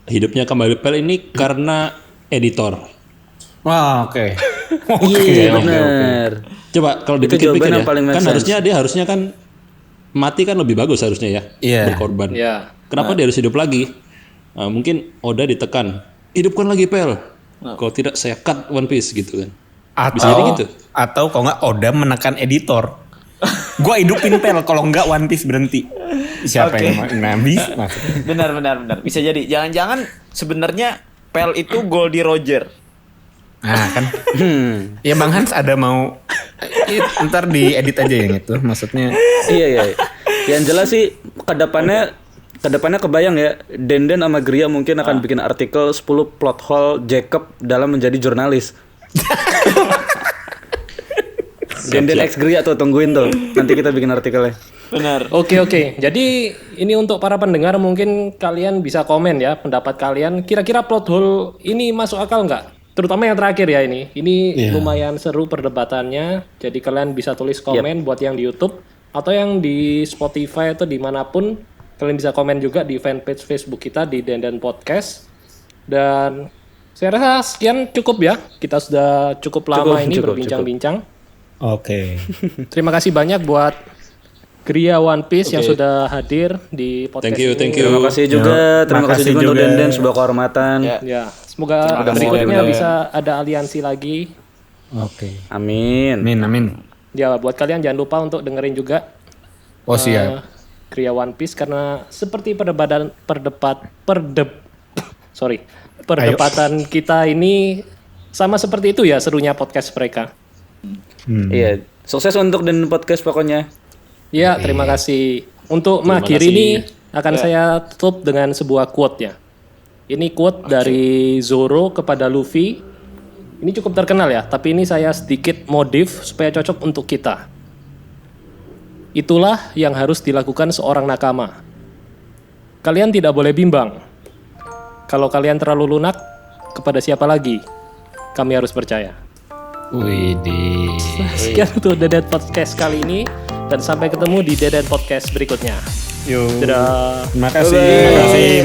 S1: hidupnya kembali pel ini karena editor.
S5: wah oke.
S4: iya benar.
S1: Coba kalau
S4: Itu
S1: dipikir-pikir
S4: jawaban
S1: ya,
S4: yang paling make
S1: kan
S4: sense.
S1: harusnya kan mati kan lebih bagus harusnya ya,
S5: Iya.
S1: berkorban.
S3: Ya.
S1: Kenapa dia harus hidup lagi? Mungkin Oda ditekan, hidupkan lagi pel. Kalau tidak saya cut One Piece gitu kan. Bisa jadi gitu.
S5: Atau kalau nggak Oda menekan editor. Gua hidupin pel kalau nggak One Piece berhenti. Siapa yang nabis?
S2: Benar. Bisa jadi. Jangan-jangan sebenarnya Pel itu Goldie Roger.
S5: Nah kan. Ya Bang Hans ada mau ntar diedit aja yang itu maksudnya.
S4: Iya. Yang jelas sih kedepannya kebayang ya, Denden sama Gria mungkin akan bikin artikel 10 plot hole Jacob dalam menjadi jurnalis. Denden X Gria tuh, tungguin tuh. Nanti kita bikin artikelnya.
S2: Benar.
S3: Oke. Jadi ini untuk para pendengar mungkin kalian bisa komen ya pendapat kalian. Kira-kira plot hole ini masuk akal nggak? Terutama yang terakhir ya ini. Ini lumayan seru perdebatannya. Jadi kalian bisa tulis komen buat yang di YouTube atau yang di Spotify atau dimanapun. Kalian bisa komen juga di fanpage Facebook kita di Denden Podcast. Dan saya rasa sekian cukup ya. Kita sudah cukup lama ini berbincang-bincang.
S5: Oke.
S3: Terima kasih banyak buat Gria One Piece yang sudah hadir di podcast
S1: Thank you,
S3: ini.
S1: thank you.
S4: Terima kasih juga, terima
S5: makasih
S4: kasih juga untuk
S5: juga.
S4: Denden, sebuah kehormatan.
S3: Ya, semoga berikutnya bisa ada aliansi lagi.
S5: Oke.
S4: Amin.
S5: Amin.
S3: Ya, buat kalian jangan lupa untuk dengerin juga
S5: Oh siap.
S3: Gria One Piece karena seperti perdebatan kita ini sama seperti itu ya serunya podcast mereka.
S4: Iya, sukses untuk dan podcast pokoknya.
S3: Ya, terima kasih. Untuk mengakhiri ini akan saya tutup dengan sebuah quote ya. Ini quote dari Zoro kepada Luffy. Ini cukup terkenal ya, tapi ini saya sedikit modif supaya cocok untuk kita. Itulah yang harus dilakukan seorang nakama. Kalian tidak boleh bimbang. Kalau kalian terlalu lunak, kepada siapa lagi kami harus percaya.
S5: Widih.
S3: Sekian untuk Deden Podcast kali ini. Dan sampai ketemu di Deden Podcast berikutnya.
S5: Yuk.
S3: Dadah.
S5: Terima kasih.